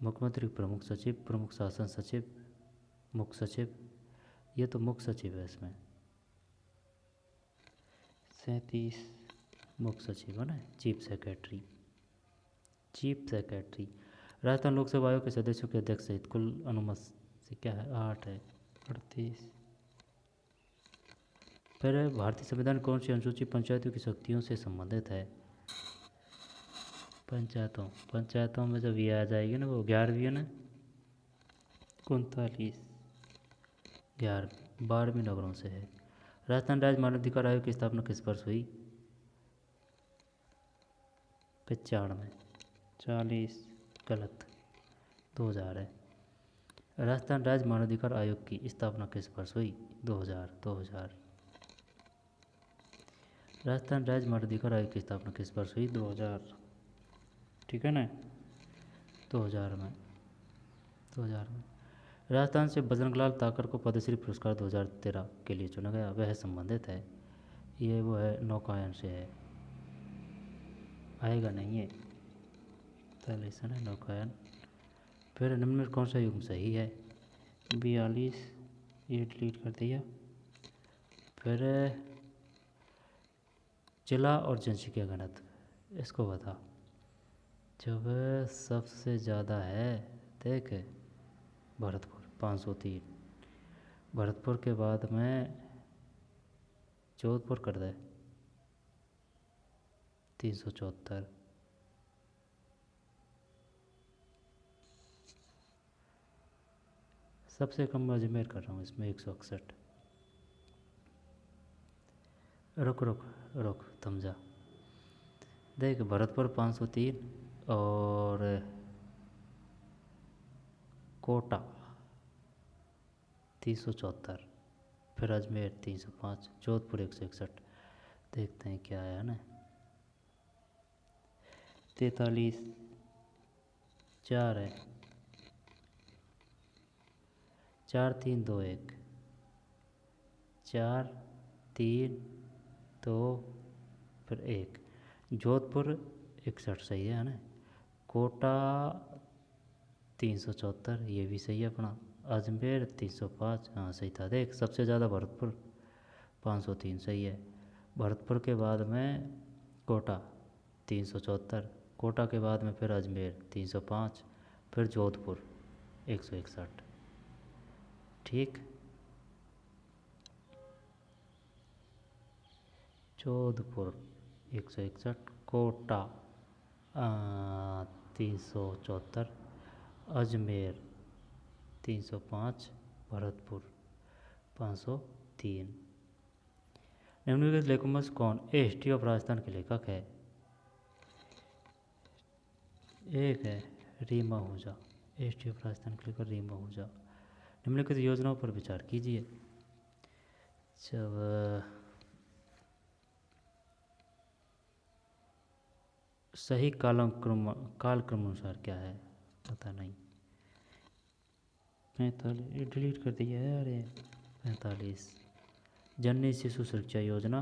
मुख्यमंत्री, प्रमुख सचिव, प्रमुख शासन सचिव, मुख्य सचिव। ये तो मुख्य सचिव है इसमें, 37 मुख्य सचिव है ना, chief secretary, chief secretary. Rajasthan Lok Sabha आयोग के सदस्यों के अध्यक्ष सहित कुल अनुमति क्या है? 8 है, 38। फिर भारतीय संविधान कौन सी अनुसूची पंचायतों की शक्तियों से संबंधित है? पंचायतों में जब ये आ जाएगी ना, वो 11वीं है ना, 39, 11वीं, 12वीं नगरों से है। राजस्थान राज्य मानवाधिकार आयोग की स्थापना किस वर्ष हुई? 95, 40, गलत, 2000 है। राजस्थान राज्य मानवाधिकार आयोग की स्थापना किस वर्ष हुई? 2000। राजस्थान राज्य मानवाधिकार आयोग की स्थापना किस वर्ष हुई? 2000, ठीक है ना, 2000 में। राजस्थान से बजरंगलाल ताकर को पद्मश्री पुरस्कार 2013 के लिए चुना गया, वह संबंधित है, ये वो है नौकायन से है, आएगा नहीं है, तैलेसन है नौकायन। फिर निम्न में कौन सा युग्म सही है? 42, ये डिलीट कर दिया। फिर जिला और जनसंख्या घनत्व, इसको बता। जब सबसे ज़्यादा है, देख, भरतपुर 503, भरतपुर के बाद में जोधपुर कर दे 374, सबसे कम अजमेर कर रहा हूँ इसमें 161। रुक थम जा, देख, भरतपुर 503 और कोटा 374, फिर अजमेर 305, जोधपुर 161। देखते हैं क्या है ना, 43, 4 है, 4 3 2 1, 4 3 2 फिर 1, जोधपुर 61 सही है ना। कोटा 374, ये भी सही है अपना। अजमेर 305, हाँ सही था। देख सबसे ज़्यादा भरतपुर 503 सही है। भरतपुर के बाद में कोटा 374, कोटा के बाद में फिर अजमेर 305, फिर जोधपुर 161। ठीक। जोधपुर 161, कोटा 374, अजमेर 305, भरतपुर 503। निम्नलिखित लेखकों में से कौन ए हिस्ट्री ऑफ राजस्थान के लेखक है? एक है रीमा आहूजा, ए हिस्ट्री ऑफ राजस्थान के लेखक रीमा आहूजा। निम्नलिखित योजनाओं पर विचार कीजिए। जब सही कालक्रम अनुसार क्या है? पता नहीं। 45 डिलीट कर दिया है। अरे 45 जननी शिशु सुरक्षा योजना,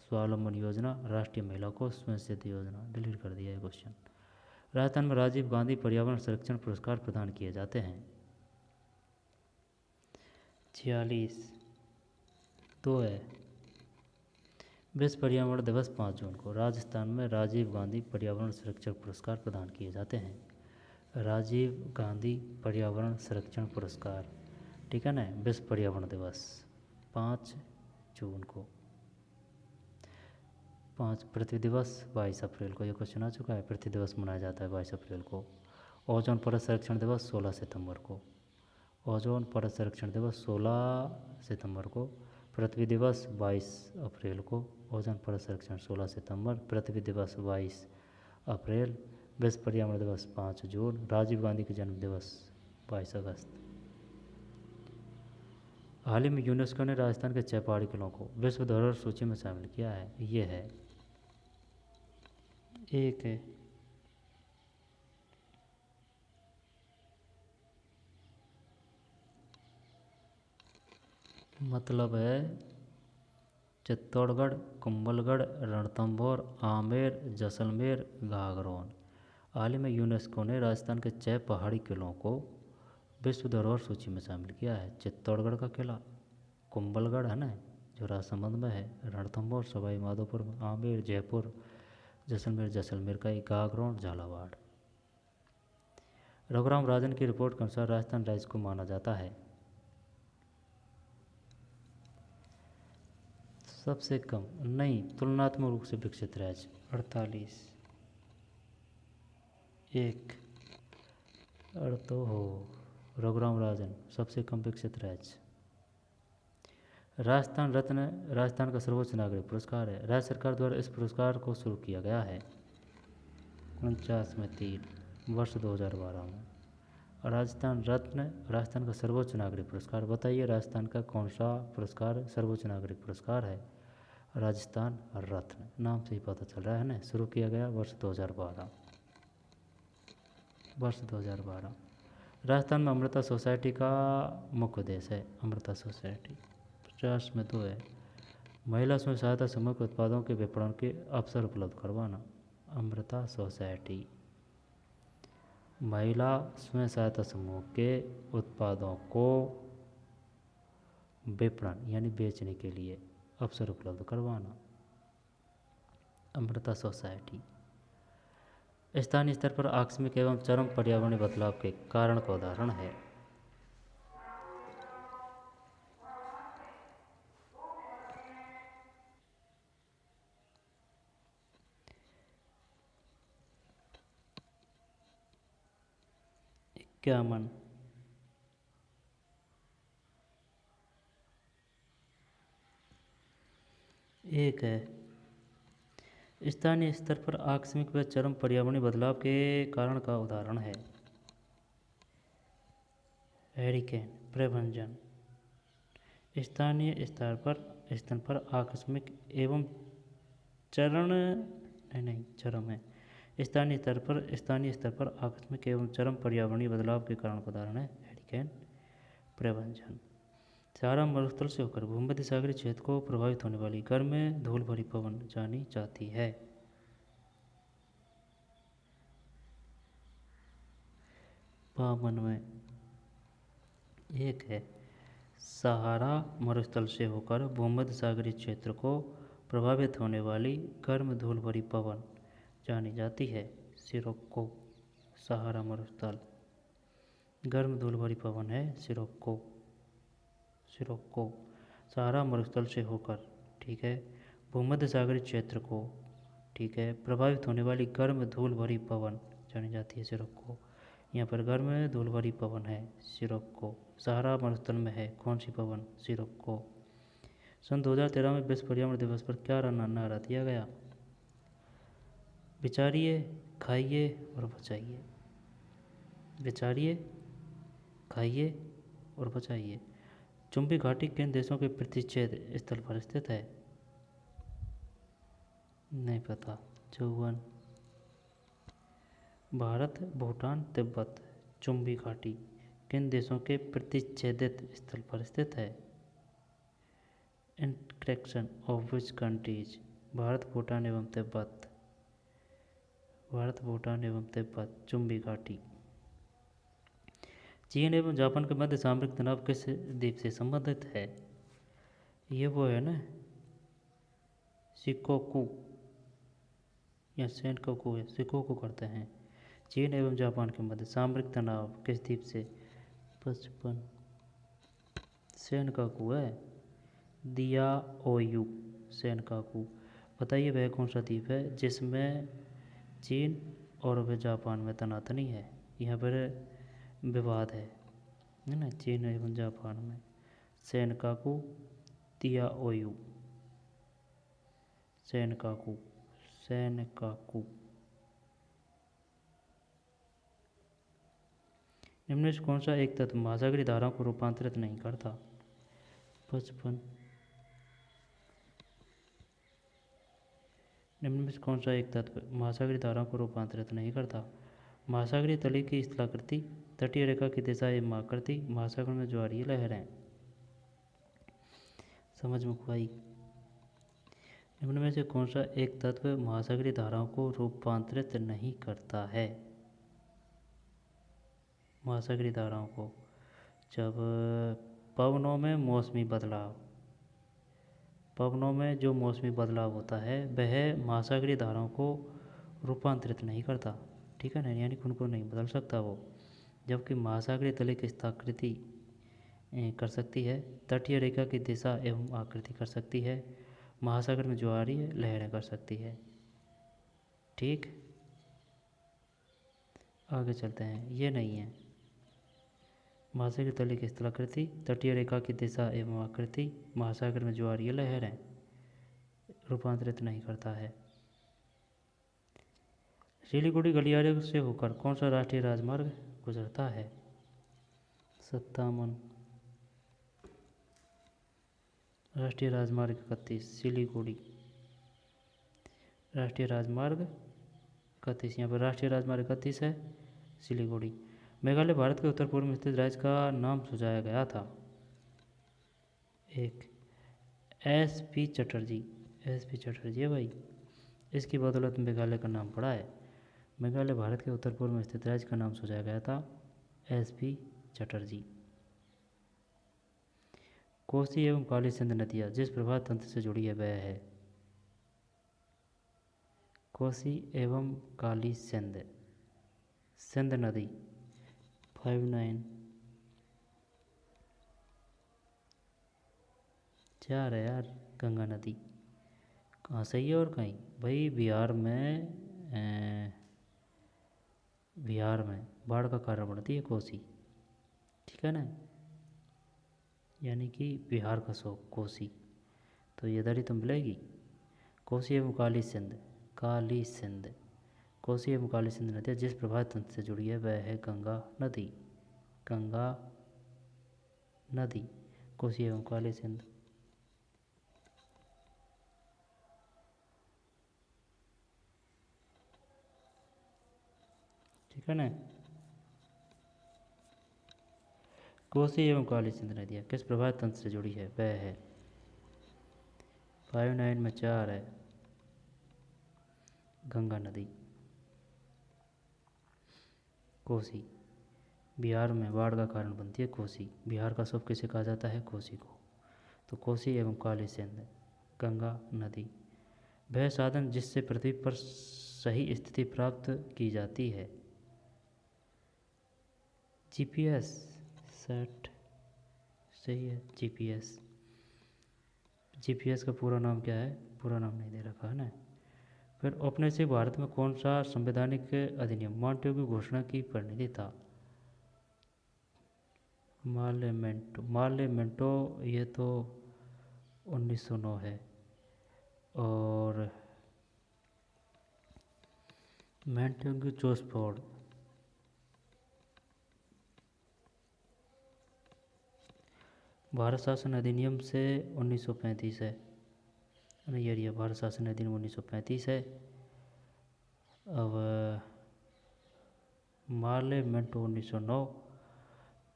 स्वावलंबन योजना, राष्ट्रीय महिला कोष, स्वयं सिद्ध योजना, डिलीट कर दिया है क्वेश्चन। राजस्थान में राजीव गांधी पर्यावरण संरक्षण पुरस्कार प्रदान किए जाते हैं। 46 2 है। विश्व पर्यावरण दिवस 5 जून को राजस्थान में राजीव गांधी पर्यावरण संरक्षण पुरस्कार प्रदान किए जाते हैं। राजीव गांधी पर्यावरण संरक्षण पुरस्कार, ठीक है ना। विश्व पर्यावरण दिवस 5 जून को। 5 पृथ्वी दिवस 22 अप्रैल को, ये क्वेश्चन आ चुका है। पृथ्वी दिवस मनाया जाता है 22 अप्रैल को। ओजोन परत संरक्षण दिवस 16 सितंबर को। ओजोन परत संरक्षण दिवस 16 सितंबर को। पृथ्वी दिवस 22 अप्रैल को। ओजोन परत संरक्षण 16 सितंबर, पृथ्वी दिवस 22 अप्रैल, विश्व पर्यावरण दिवस 5 जून, राजीव गांधी के जन्म दिवस 22 अगस्त। हाल ही में यूनेस्को ने राजस्थान के 6 पहाड़ी किलों को विश्व धरोहर सूची में शामिल किया है। ये है एक है मतलब है चित्तौड़गढ़, कुंभलगढ़, रणथंभौर, आमेर, जैसलमेर, गागरोन। हाल ही में यूनेस्को ने राजस्थान के 6 पहाड़ी किलों को विश्व धरोहर सूची में शामिल किया है। चित्तौड़गढ़ का किला, कुंभलगढ़ है ना जो राजसमंद में है, रणथंभौर सवाई माधोपुर में, आमेर जयपुर, जैसलमेर जैसलमेर का ही, गागरोन झालावाड़। रघुराम राजन की रिपोर्ट के अनुसार राजस्थान राज्य को माना जाता है सबसे कम नहीं तुलनात्मक रूप से विकसित राज्य 48। एक तो हो रघुराम राजन सबसे कम विकसित राज्य। राजस्थान रत्न राजस्थान का सर्वोच्च नागरिक पुरस्कार है। राज्य सरकार द्वारा इस पुरस्कार को शुरू किया गया है 49 वर्ष 2012 में। राजस्थान रत्न राजस्थान का सर्वोच्च नागरिक पुरस्कार। बताइए राजस्थान का कौन सा पुरस्कार सर्वोच्च नागरिक पुरस्कार है? राजस्थान रत्न, नाम से ही पता चल रहा है ना। शुरू किया गया वर्ष 2012। राजस्थान में अमृता सोसाइटी का मुख्य उद्देश्य है। अमृता सोसाइटी 50 में 2 है। महिला स्वयं सहायता समूह के उत्पादों के विपणन के अवसर उपलब्ध करवाना। अमृता सोसाइटी महिला स्वयं सहायता समूह के उत्पादों को विपणन यानी बेचने के लिए अवसर उपलब्ध करवाना। अमृता सोसाइटी स्थानीय स्तर पर आकस्मिक एवं चरम पर्यावरणीय बदलाव के कारण का उदाहरण है। क्या मन एक है स्थानीय स्तर पर आकस्मिक व चरम पर्यावरणीय बदलाव के कारण का उदाहरण है हैरिकेन प्रभंजन। स्थानीय स्तर पर आकस्मिक एवं चरम है। स्थानीय स्तर पर आकस्मिक एवं चरम पर्यावरणीय बदलाव के कारण का उदाहरण है हैरिकेन प्रभंजन। सहारा मरुस्थल से होकर भूमध्य सागरीय क्षेत्र को प्रभावित होने वाली गर्म धूल भरी पवन जानी जाती है। 52 में। एक है सहारा मरुस्थल से होकर भूमध्य सागरीय क्षेत्र को प्रभावित होने वाली गर्म धूल भरी पवन जानी जाती है सिरोक्को। सहारा मरुस्थल गर्म धूल भरी पवन है सिरोक्को। सिरोक्को सहारा मरुस्थल से होकर, ठीक है, भूमध्य सागरीय क्षेत्र को, ठीक है, प्रभावित होने वाली गर्म धूल भरी पवन जानी जाती है सिरोक्को। यहाँ पर गर्म धूल भरी पवन है सिरोक्को। सहारा मरुस्थल में है कौन सी पवन? सिरोक्को। सन 2013 में विश्व पर्यावरण दिवस पर क्या नारा दिया गया? विचारिए, खाइए और बचाइए। विचारिए, खाइए और बचाइए। चुंबी घाटी किन देशों के प्रतिच्छेद स्थल पर स्थित है? नहीं पता। 54। भारत, भूटान, तिब्बत। चुंबी घाटी किन देशों के प्रतिच्छेदित स्थल पर स्थित है? Intersection of which countries? Bharat, Bhutan एवं तिब्बत। भारत, भूटान एवं तिब्बत। चुंबी घाटी। चीन एवं जापान के मध्य सामरिक तनाव किस द्वीप से संबंधित है? ये वो है ना, शिकोकू या सेनकाकू है, शिकोकू करते हैं। चीन एवं जापान के मध्य सामरिक तनाव किस द्वीप से? 55। सेनकाकू है। Diaoyu Senkaku. बताइए वह कौन सा द्वीप है जिसमें चीन और वह जापान में तनातनी है? यहाँ पर विवाद है ना, चीन एवं जापान में। Senkaku, Diaoyu. Senkaku, Senkaku. निम्न में से कौन सा एक तत्व महासागरीय धाराओं को रूपांतरित नहीं करता? 55। निम्न में से कौन सा एक तत्व महासागरीय धाराओं को रूपांतरित नहीं करता? महासागरीय तली की स्थलाकृति, तटीय रेखा की दिशा एवं आकृति, महासागर में ज्वारीय लहरें। समझ में आई? निम्न में से कौन सा एक तत्व महासागरीय धाराओं को रूपांतरित नहीं करता है? महासागरीय धाराओं को, जब पवनों में मौसमी बदलाव, पवनों में जो मौसमी बदलाव होता है वह महासागरीय धाराओं को रूपांतरित नहीं करता, ठीक है ना, यानी कि उनको नहीं बदल सकता वो। जबकि महासागरीय तले की स्थाकृति कर सकती है, तटीय रेखा की दिशा एवं आकृति कर सकती है, महासागर में ज्वारीय लहरें कर सकती है। ठीक, आगे चलते हैं। ये नहीं है। महासागरीय तले की स्थलाकृति, तटीय रेखा की दिशा एवं आकृति, महासागर में ज्वारीय लहरें रूपांतरित नहीं करता है। सिलीगुड़ी गलियारे से होकर कौन सा राष्ट्रीय राजमार्ग गुजरता है? 57। राष्ट्रीय राजमार्ग 31 सिलीगुड़ी। राष्ट्रीय राजमार्ग 31, यहाँ पर राष्ट्रीय राजमार्ग 31 है सिलीगुड़ी। मेघालय भारत के उत्तर पूर्व में स्थित राज्य का नाम सुझाया गया था? एक, SP चटर्जी। SP चटर्जी है भाई, इसकी बदौलत मेघालय का नाम पड़ा है। मेघालय भारत के उत्तर पूर्व में स्थित राज्य का नाम सुझाया गया था SP चटर्जी। कोसी एवं काली सिंध नदियाँ जिस प्रवाह तंत्र से जुड़ी है वह है? कोसी एवं काली सिंध, सिंध नदी। 59। 4 है यार, गंगा नदी। कहाँ सही है और कहीं भाई? बिहार में बाढ़ का कारण बनती है कोसी, ठीक है ना, यानी कि बिहार का कोसी, तो ये इधर ही तो मिलेगी। कोसी एवं काली सिंध, काली सिंध, कोसी एवं काली सिंध नदियाँ जिस प्रवाह तंत्र से जुड़ी है वह है गंगा नदी। गंगा नदी, कोसी एवं काली सिंध। ठीक है ना, कोसी एवं काली सिंध नदियाँ किस प्रवाह तंत्र से जुड़ी है वह है? 59 में 4 है गंगा नदी। कोसी, बिहार में बाढ़ का कारण बनती है कोसी। बिहार का शव किसे कहा जाता है? कोसी को। तो कोसी एवं काली सिंध, गंगा नदी। वह साधन जिससे पृथ्वी पर सही स्थिति प्राप्त की जाती है। जीपीएस सेट, सही है जीपीएस। जीपीएस का पूरा नाम क्या है? पूरा नाम नहीं दे रखा है ना। फिर औपनिवेशिक भारत में कौन सा संवैधानिक अधिनियम मॉन्टेग्यू की घोषणा की परिणति था? मार्लेमेंटो ये तो 1909 है। और मॉन्टेग्यू चोसफोर्ड भारत शासन अधिनियम से 1935 है। नहीं यार, ये भारत शासन अधिनियम 1935 है। अब मार्लेमेंटो 1909,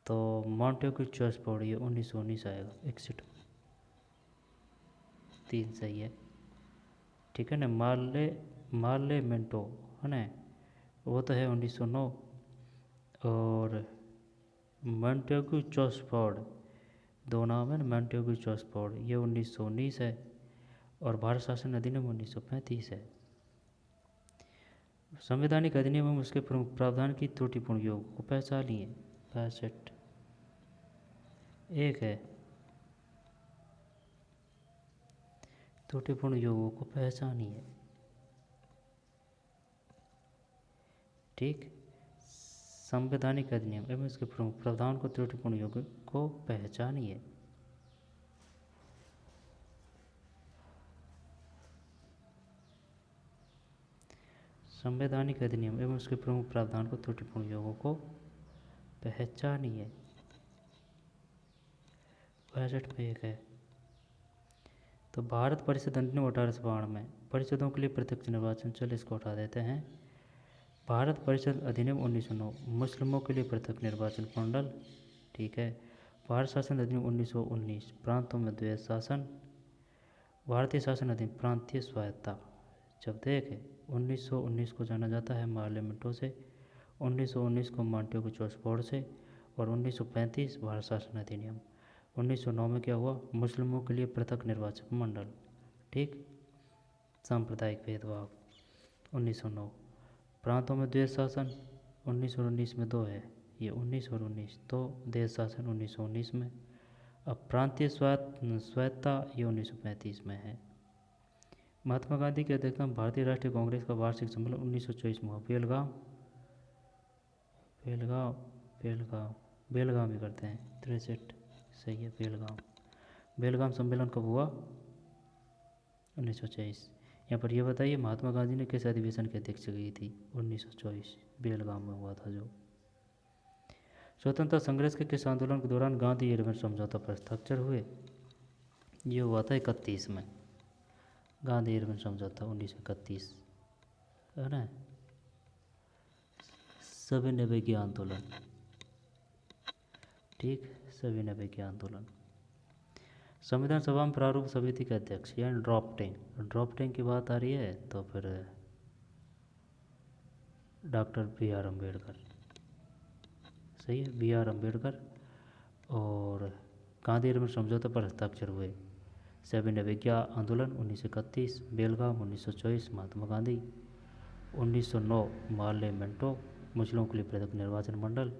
तो मॉन्टेग्यू चोसफोर्ड ये 1919 आएगा। 61 3 सही है, ठीक है ना। मार्लेमेंटो है ना, वो तो है 1909। और मॉन्टेग्यू चोसफोर्ड, दो नाम है ना, मॉन्टेग्यू चोसफोर्ड, ये 1919 है। और भारत शासन अधिनियम 1935 है। संवैधानिक अधिनियम में उसके प्रमुख प्रावधान की त्रुटिपूर्ण योग को पहचानिए। 65 एक है। त्रुटिपूर्ण योगों को पहचानिए, ठीक। संवैधानिक अधिनियम एवं इसके प्रमुख प्रावधान को त्रुटिपूर्ण योग को पहचानिए। संवैधानिक अधिनियम एवं उसके प्रमुख प्रावधान को त्रुटिपूर्ण योगों को पहचानिए। 65 पे एक है। तो भारत परिषद अधिनियम 1852 में परिषदों के लिए प्रत्यक्ष निर्वाचन, चल इसको हटा देते हैं। भारत परिषद अधिनियम 1909 मुस्लिमों के लिए पृथक निर्वाचन मंडल, ठीक है। भारत शासन अधिनियम 1919 प्रांतों में द्वैध शासन। भारतीय शासन अधिनियम प्रांतीय स्वायत्ता। जब देखें 1919 को जाना जाता है मार्लेमेंटो से, 1919 को मॉन्टेग्यू चोसफोर्ड से, और 1935 भारत शासन अधिनियम। 1909 में क्या हुआ? मुस्लिमों के लिए पृथक निर्वाचन मंडल, ठीक। सांप्रदायिक भेदभाव 1909। प्रांतों में द्वैध शासन 1919 में 2 है, ये 19 और 19, तो द्वैध शासन 1919 में। अब प्रांतीय स्वायत्ता ये 1935 में है। महात्मा गांधी की अध्यक्षता में भारतीय राष्ट्रीय कांग्रेस का वार्षिक सम्मेलन 1924 में हुआ। बेलगाम ही करते हैं। 63 सही है, बेलगाम सम्मेलन कब हुआ? 1924। यहाँ पर ये बताइए महात्मा गांधी ने किस अधिवेशन की अध्यक्षता की थी? 1924 बेलगाम में हुआ था जो। स्वतंत्रता संघर्ष के किस आंदोलन के दौरान गांधी इरविन समझौता पर हस्ताक्षर हुए? ये हुआ था 31 में, गांधी इरविन समझौता 1931, है ना। सविनय के आंदोलन, ठीक, सविनय के आंदोलन। संविधान सभा में प्रारूप समिति के अध्यक्ष यानी ड्राफ्टिंग की बात आ रही है तो फिर डॉक्टर B.R. अम्बेडकर, सही है, B.R. अम्बेडकर। और गांधी इरविन समझौते पर हस्ताक्षर हुए। सविनय के आंदोलन 1931, बेलगाम 1924 महात्मा गांधी, 1909 मार्लेमेंटो मुस्लिमों के लिए पृथक निर्वाचन मंडल,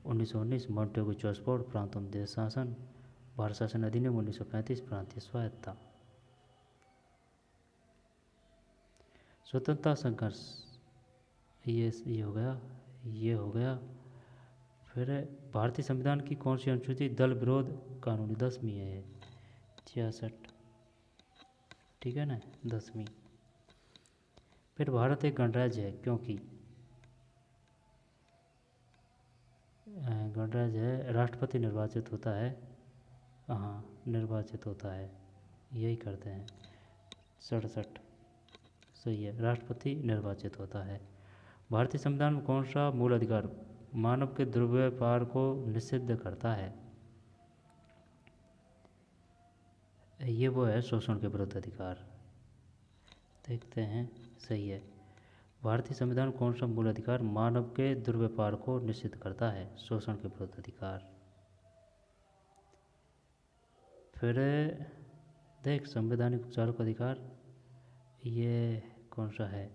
1919 मॉन्टेग्यू चोसफोर्ड प्रांतों में द्वैध शासन, भारत शासन अधिनियम 1935 प्रांतीय स्वायत्ता। स्वतंत्रता संघर्ष ये हो गया। फिर भारतीय संविधान की कौन सी अनुसूची दल विरोध कानूनी? 10वीं है, 66, ठीक है ना, 10वीं। फिर भारत एक गणराज्य है क्योंकि गणराज्य है, राष्ट्रपति निर्वाचित होता है, हाँ निर्वाचित होता है, यही करते हैं। 67 सही है, राष्ट्रपति निर्वाचित होता है। भारतीय संविधान में कौन सा मूल अधिकार मानव के दुर्व्यवहार को निषिद्ध करता है? ये वो है शोषण के विरुद्ध अधिकार। देखते हैं, सही है। भारतीय संविधान कौन सा मूल अधिकार मानव के दुर्व्यवहार को निश्चित करता है? शोषण के विरुद्ध अधिकार। फिर देख, संवैधानिक उपचारों का अधिकार, ये कौन सा है?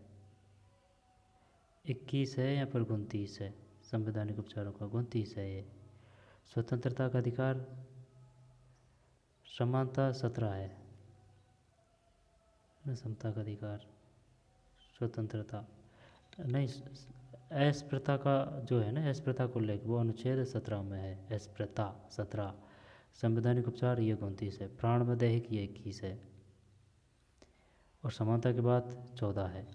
21 है या फिर 29 है? संवैधानिक उपचारों का 29 है ये। स्वतंत्रता का अधिकार, समानता 17 है। समता का अधिकार, स्वतंत्रता नहीं, अस्पृश्यता का जो है ना, अस्पृश्यता को लेकर वो अनुच्छेद 17 में है। अस्पृश्यता 17, संवैधानिक उपचार ये 29 है, प्राण में दैहिक ये 21 है, और समानता के बाद 14 है।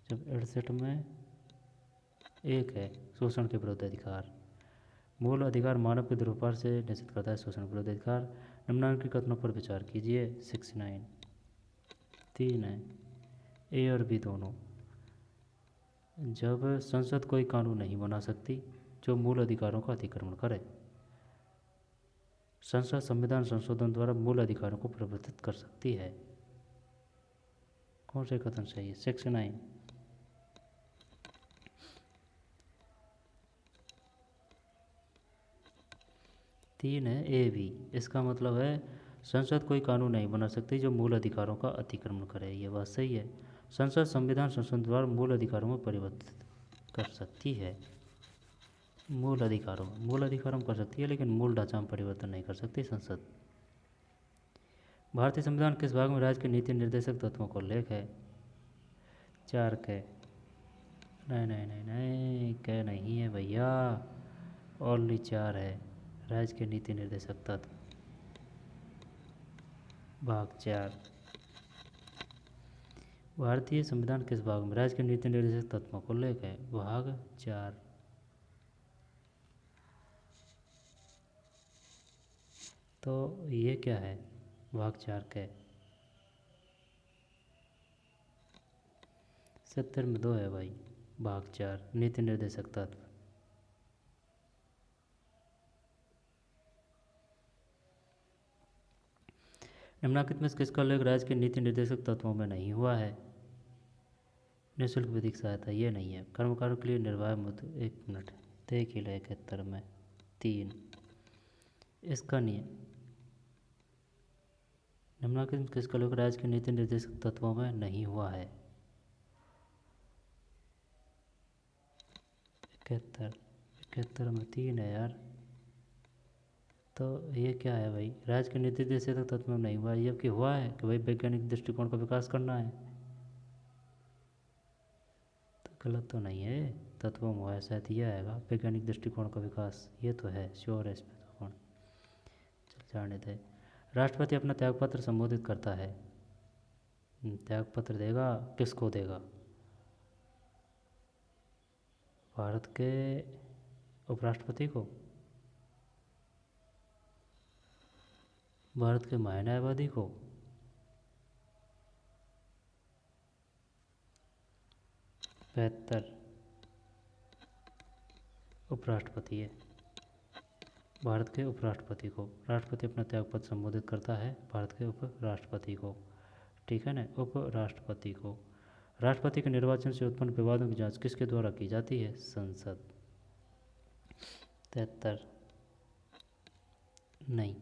जब 68 में 1 है, शोषण के विरुद्ध अधिकार। मूल अधिकार मानव के दुरुपयोग से निश्चित करता है शोषण के विरुद्ध अधिकार। निम्नलिखित कथनों पर विचार कीजिए। 69 3 है, ए और बी दोनों। जब संसद कोई कानून नहीं बना सकती जो मूल अधिकारों का अतिक्रमण करे, संसद संविधान संशोधन द्वारा मूल अधिकारों को परिवर्तित कर सकती है। कौन से कथन सही है? 69 3 है, ए बी। इसका मतलब है संसद कोई कानून नहीं बना सकती जो मूल अधिकारों का अतिक्रमण करे, ये बात सही है। संसद संविधान संशोधन द्वारा मूल अधिकारों में परिवर्तित कर सकती है। मूल अधिकारों में कर सकती है, लेकिन मूल ढांचा में परिवर्तन नहीं कर सकती संसद। भारतीय संविधान किस भाग में राज्य के नीति निर्देशक तत्वों को उल्लेख है? 4 के। नहीं नहीं नहीं नहीं, क्या नहीं है भैया, ओनली 4 है। राज्य के नीति निर्देशक तत्व, भाग 4। भारतीय संविधान किस भाग में राज्य के नीति निर्देशक तत्वों को उल्लेख है? भाग 4। तो ये क्या है? भाग 4 के 70 में 2 है भाई। भाग 4 नीति निर्देशक तत्व। निम्नलिखित में किसका उल्लेख राज्य के नीति निर्देशक तत्वों में नहीं हुआ है? निःशुल्क विधिक सहायता, ये नहीं है। कर्मकारों के लिए निर्वाह मुद्दे, 1 मिनट, देख ही लो 71 में 3, इसका नहीं है। निम्नलिखित में किसका उल्लेख राज्य के नीति निर्देशक तत्वों में नहीं हुआ है? 71 में 3 है यार। तो ये क्या है भाई? राज्य के नीति निर्देशक तत्व में नहीं हुआ है, जबकि हुआ है कि भाई वैज्ञानिक दृष्टिकोण का विकास करना है। तो गलत तो नहीं है, तत्वों में हुआ है, शायद ये आएगा वैज्ञानिक दृष्टिकोण का विकास, ये तो है, श्योर है इस पर तो। कौन चल जाने दे। राष्ट्रपति अपना त्यागपत्र संबोधित करता है, त्यागपत्र देगा, किसको देगा? भारत के उपराष्ट्रपति को, भारत के महान्यायवादी को, बेहतर उपराष्ट्रपति है, भारत के उपराष्ट्रपति को। राष्ट्रपति अपना त्यागपत्र संबोधित करता है भारत के उपराष्ट्रपति को, ठीक है ना, उपराष्ट्रपति को। राष्ट्रपति के निर्वाचन से उत्पन्न विवादों की जांच किसके द्वारा की जाती है? संसद। 73 नहीं,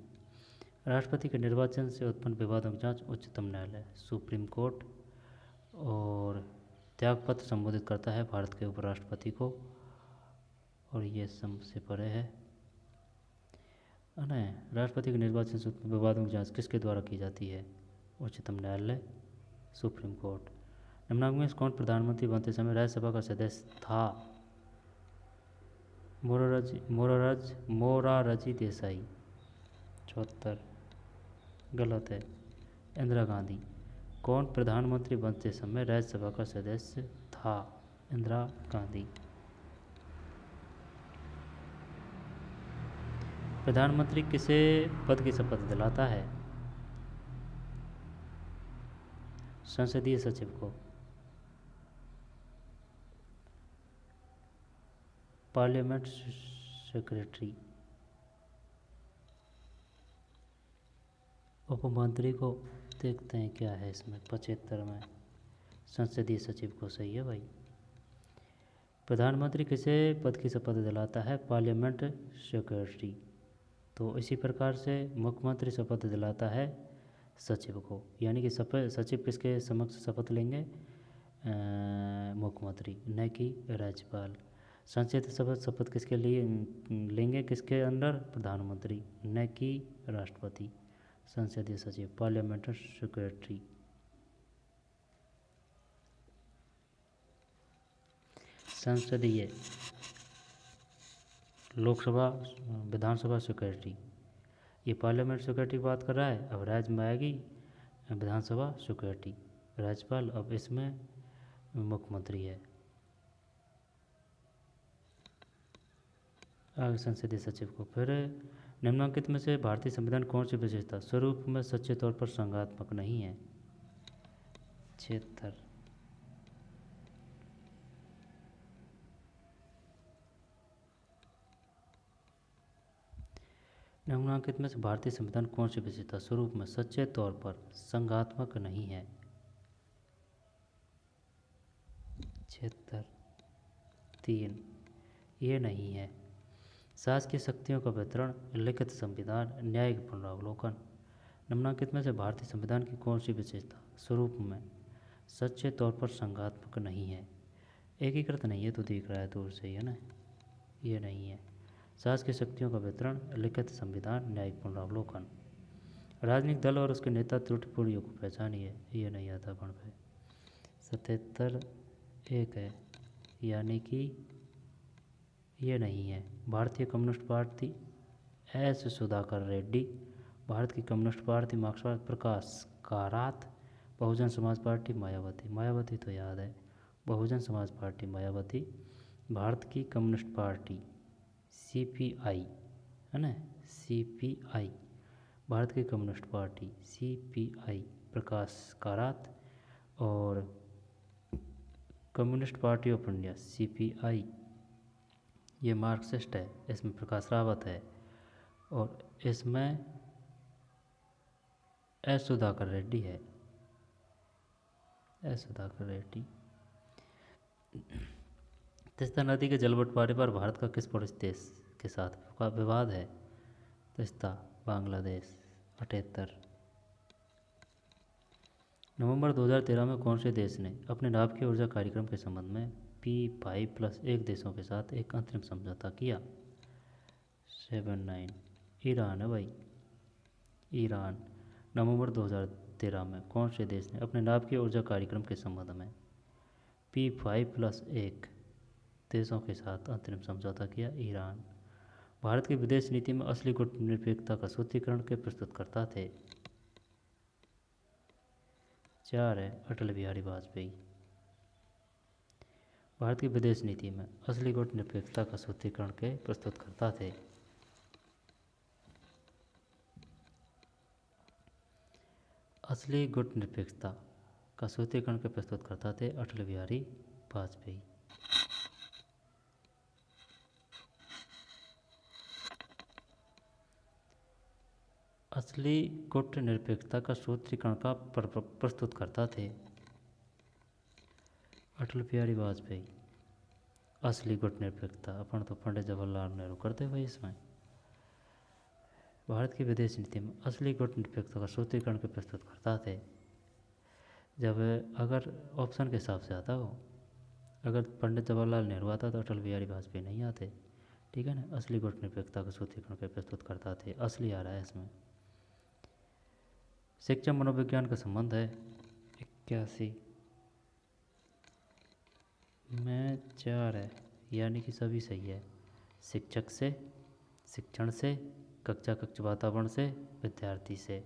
राष्ट्रपति के निर्वाचन से उत्पन्न विवादों की जांच उच्चतम न्यायालय, सुप्रीम कोर्ट। और त्यागपत्र संबोधित करता है भारत के उपराष्ट्रपति को, और ये सबसे परे है। नहीं, राष्ट्रपति के निर्वाचन से उत्पन्न विवादों की जांच किसके द्वारा की जाती है? उच्चतम न्यायालय, सुप्रीम कोर्ट। निम्नलिखित में कौन प्रधानमंत्री बनते समय राज्यसभा का सदस्य था? मोरारजी देसाई। 74 गलत है, इंदिरा गांधी। कौन प्रधानमंत्री बनते समय राज्यसभा का सदस्य था? इंदिरा गांधी। प्रधानमंत्री किसे पद की शपथ दिलाता है? संसदीय सचिव को, पार्लियामेंट सेक्रेटरी, उपमंत्री को। देखते हैं क्या है इसमें। 75 में संसदीय सचिव को, सही है भाई। प्रधानमंत्री किसे पद की शपथ दिलाता है? Parliament secretary. तो इसी प्रकार से मुख्यमंत्री शपथ दिलाता है सचिव को, यानी कि सचिव किसके समक्ष शपथ लेंगे? मुख्यमंत्री, न कि राज्यपाल। संसदीय शपथ किसके लिए लेंगे? किसके अंडर? प्रधानमंत्री, न कि राष्ट्रपति। संसदीय सचिव, पार्लियामेंट्री सेक्रेटरी। संसदीय, लोकसभा विधानसभा सेक्रेटरी। ये पार्लियामेंट सेक्रेटरी की बात कर रहा है। अब राज्य में आएगी विधानसभा सेक्रेटरी, राज्यपाल। अब इसमें मुख्यमंत्री है। आगे संसदीय सचिव को। फिर निम्नलिखित में से भारतीय संविधान कौन सी विशेषता स्वरूप में सच्चे तौर पर संघात्मक नहीं है? 76। निम्नलिखित में से भारतीय संविधान कौन सी विशेषता स्वरूप में सच्चे तौर पर संघात्मक नहीं है? 76। 3, ये नहीं है। शासकीय शक्तियों का वितरण, लिखित संविधान, न्यायिक पुनरावलोकन। निम्नलिखित में से भारतीय संविधान की कौन सी विशेषता स्वरूप में सच्चे तौर पर संघात्मक नहीं है? एकीकृत नहीं है तो दिख रहा है दूर से ही, है ना? ये नहीं है। शासकीय शक्तियों का वितरण, लिखित संविधान, न्यायिक पुनरावलोकन। राजनीतिक दल और उसके नेता त्रुटिपूर्ण को पहचानिए। ये नहीं आता पढ़ पे। 77। 1 है, यानी कि ये नहीं है। भारतीय communist party, S Sudhakar Reddy. Bharat की कम्युनिस्ट पार्टी मार्क्सवाद, प्रकाश कारात। बहुजन समाज पार्टी, मायावती। मायावती तो याद है। बहुजन समाज पार्टी, मायावती। भारत की कम्युनिस्ट पार्टी सीपीआई, है ना? सीपीआई, भारत की कम्युनिस्ट पार्टी सीपीआई, प्रकाश कारात। और communist party of India CPI, ये मार्क्सिस्ट है, इसमें प्रकाश रावत है। और इसमें एस सुधाकर रेड्डी है। एस सुधाकर रेड्डी। तीस्ता नदी के जल बंटवारे पर भारत का किस पड़ोसी देश के साथ विवाद है? तीस्ता, बांग्लादेश। 78। नवंबर 2013 में कौन से देश ने अपने नाभिकीय ऊर्जा कार्यक्रम के संबंध में P5+1 देशों के साथ एक अंतरिम समझौता किया? 79। ईरान है भाई, ईरान। नवंबर 2013 में कौन से देश ने अपने नाभिकीय ऊर्जा कार्यक्रम के संबंध में P5+1 देशों के साथ अंतरिम समझौता किया? ईरान। भारत की विदेश नीति में असली गुटनिरपेक्षता का सूत्रीकरण के प्रस्तुतकर्ता थे? 4 है, अटल बिहारी वाजपेयी। भारत की विदेश नीति में असली गुटनिरपेक्षता का सूत्रीकरण के प्रस्तुतकर्ता थे? असली गुटनिरपेक्षता का सूत्रीकरण के प्रस्तुतकर्ता थे अटल बिहारी वाजपेयी। असली गुटनिरपेक्षता का सूत्रीकरण का प्रस्तुतकर्ता थे अटल बिहारी वाजपेयी। असली गुटनिरपेक्षता अपन तो पंडित जवाहरलाल नेहरू करते भाई। इसमें भारत की विदेश नीति में असली गुटनिरपेक्षता का सूत्रीकरण के प्रस्तुतकर्ता थे। जब अगर ऑप्शन के हिसाब से आता हो, अगर पंडित जवाहरलाल नेहरू आता तो अटल बिहारी वाजपेयी नहीं आते, ठीक है ना? असली गुटनिरपेक्षता का सूत्रीकरण के प्रस्तुतकर्ता थे, असली आ रहा है इसमें। शिक्षा मनोविज्ञान का संबंध है? 81 में 4 है, यानी कि सभी सही है। शिक्षक से, शिक्षण से, कक्षा वातावरण से, विद्यार्थी से।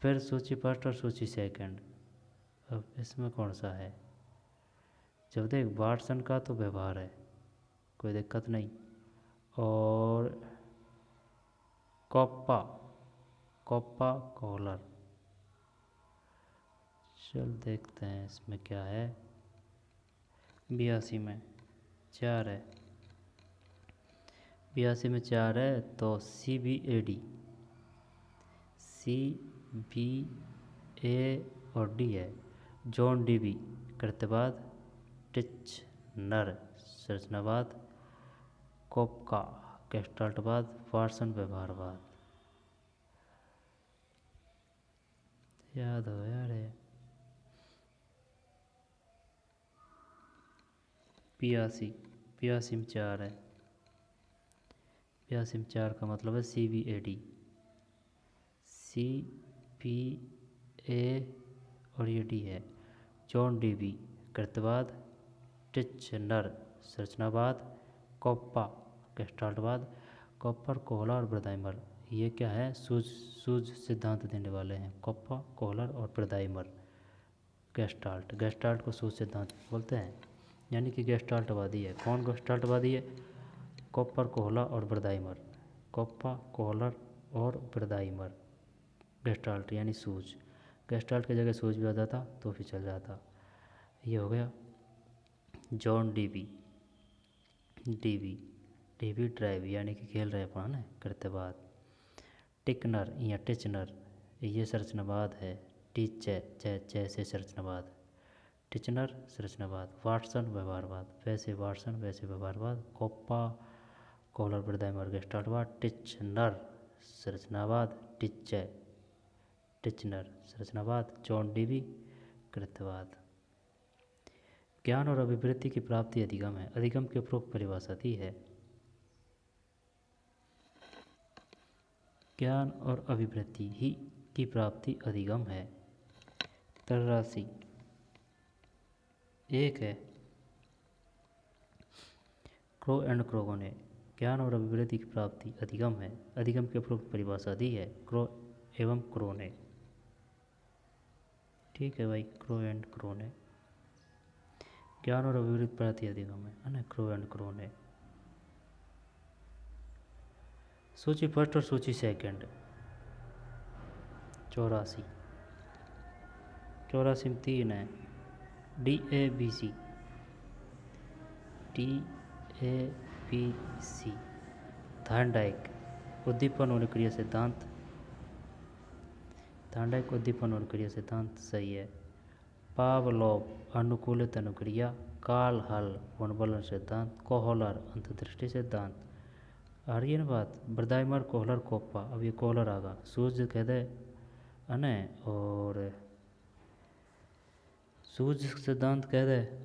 फिर सूची फर्स्ट और सूची सेकंड। अब इसमें कौन सा है? जब देख वाटसन का तो व्यवहार है, कोई दिक्कत नहीं। और कॉप्पा, कॉप्पा कॉलर। चल देखते हैं इसमें क्या है। 82 में 4 है, 82 में 4 है तो CBAD, CBA और D है। जॉन डीवी, कृत्यवाद, टिचनर संरचनावाद, कोपका गेस्टाल्टवाद, वाटसन व्यवहारवाद। याद हो यार ये। पियासी में 4 है। पियासी में 4 का मतलब है CVAD, CPA और ये D है। जॉन डीवी कृतवाद, टिचनर संरचनावाद, कोप्पा गेस्टाल्टवाद। कॉपर, कोहलर और ब्रदाइमर ये क्या है, सूझ सिद्धांत देने वाले हैं। कोप्पा, कोहलर और ब्रदाइमर। गेस्टाल्ट को सूझ सिद्धांत बोलते हैं, यानी कि गेस्टाल्टवादी है। कौन गेस्टाल्टवादी है? कॉपर, कोहलर और ब्रदाइमर। कोप्पा, कोहलर और ब्रदाइमर। गेस्टाल्ट यानी सूझ। गेस्टाल्ट की जगह सूझ भी आ जाता तो भी चल जाता। ये हो गया जॉन डीवी ड्राइव यानी कि खेल रहे अपन है कृत्यवाद। टिकनर या टिचनर ये संरचनावाद है। जैसे संरचनावाद। टिचनर संरचनावाद। वाटसन व्यवहारवाद, वैसे वाटसन वैसे व्यवहारवाद। कोप्पा, कोहलर, ब्रदाइमर गेस्टाल्टवाद। टिचनर संरचनावाद, टिचनर संरचनावाद। जॉन डीवी कृत्यवाद। ज्ञान और अभिवृत्ति की प्राप्ति अधिगम है। अधिगम की उपरोक्त परिभाषा दी है। ज्ञान और अभिवृत्ति ही की प्राप्ति अधिगम है। 83 एक है। क्रो एंड क्रोगो ने ज्ञान और अभिवृत्ति की प्राप्ति अधिगम है। अधिगम की उपरोक्त परिभाषा दी है क्रो एवं क्रो ने। ठीक है भाई, क्रो एंड क्रो ने ज्ञान और अभिवृत्ति प्राप्ति अधिगम है ना, क्रो एंड क्रो ने। सूची फर्स्ट और सूची सेकंड। 84 में 3 है। DABC थार्नडाइक उद्दीपन और क्रिया सिद्धांत। थार्नडाइक उद्दीपन और क्रिया सिद्धांत सही है। पावलोव अनुकूलित अनुक्रिया। कार्ल हल वनबलन सिद्धांत। कोहलर अंतर्दृष्टि सिद्धांत। आर्यन बात ब्रदाइमर, कोहलर, कोप्पा। अब ये कोहलर आगा सूझ कह दे अने और सूझ सिद्धांत कह दे।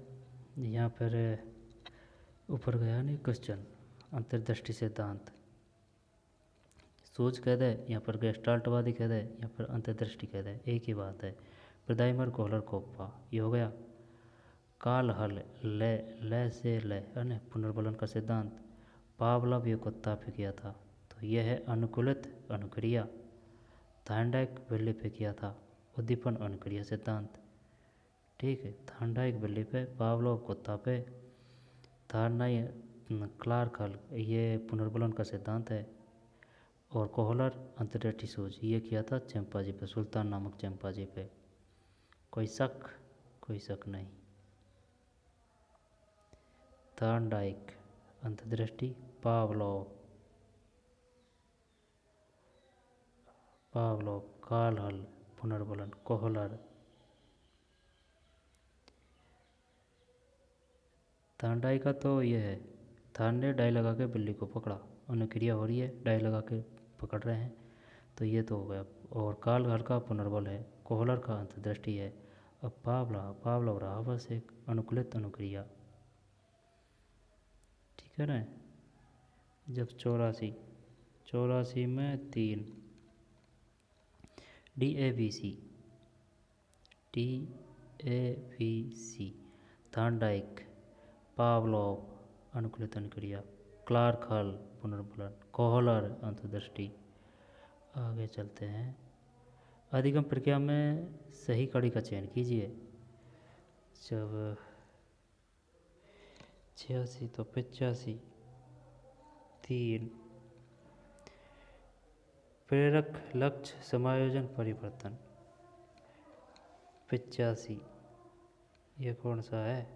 यहाँ पर ऊपर गया नहीं क्वेश्चन, अंतर्दृष्टि सिद्धांत। सूझ कह दे, यहाँ पर गेस्टाल्टवादी कह दे, यहाँ पर अंतर्दृष्टि कह दे, एक ही बात है। ब्रदाइमर, कोहलर, कोप्पा ये हो गया। काल हल ले से ले अने पुनर्बलन का सिद्धांत। पावलोव ये कुत्ता पे किया था, तो यह है अनुकूलित अनुक्रिया। थार्नडाइक बिल्ली पे किया था, उद्दीपन अनुक्रिया सिद्धांत। ठीक है, थार्नडाइक बिल्ली पे, पावलोव कुत्ता पे, क्लार्क हल ये पुनर्बलन का सिद्धांत है, और कोहलर अंतर्दृष्टि सूझ ये किया था चैंपाजी पे, सुल्तान नामक चैंपाजी पे। कोई शक नहीं। थार्नडाइक अंतर्दृष्टि, पावलोव कार्ल हल पुनर्बलन, कोहलर। थार्नडाइक का तो ये है, थार्न ने डाई लगा के बिल्ली को पकड़ा, अनुक्रिया हो रही है, डाई लगा के पकड़ रहे हैं, तो ये तो हो गया। और कार्ल हल का पुनर्बल है, कोहलर का अंतर्दृष्टि है। अब पावलोव रहा बस एक अनुकूलित अनुक्रिया। ठीक है ना। जब 84 में 3 DABC थार्नडाइक, पावलोव अनुकूलित अनुक्रिया, क्लार्क हल पुनर्बलन, कोहलर अंतर्दृष्टि। आगे चलते हैं। अधिगम प्रक्रिया में सही कड़ी का चयन कीजिए। जब 86 तो 85 3 प्रेरक लक्ष्य समायोजन परिवर्तन। 85 ये कौन सा है?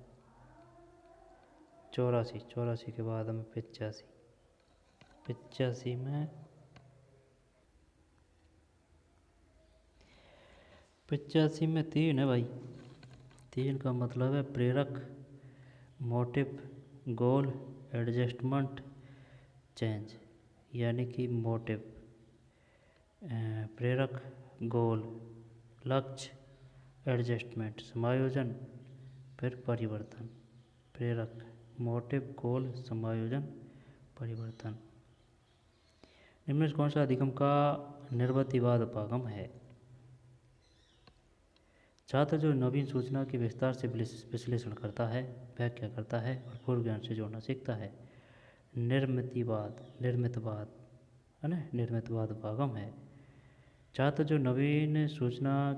84 के बाद हमें 85 में 3 है भाई। 3 का मतलब है प्रेरक मोटिव, गोल, एडजस्टमेंट, चेंज। यानी कि मोटिव, प्रेरक, गोल, लक्ष्य, एडजस्टमेंट, समायोजन, फिर परिवर्तन। प्रेरक, मोटिव, गोल, समायोजन, परिवर्तन। निम्न में कौन सा अधिगम का निर्वृत्तिवाद उपागम है? छात्र जो नवीन सूचना के विस्तार से विश्लेषण करता है, व्याख्या करता है और पूर्व ज्ञान से जोड़ना सीखता है। निर्मितवाद है ना, निर्मितवाद उपागम है। छात्र जो नवीन सूचना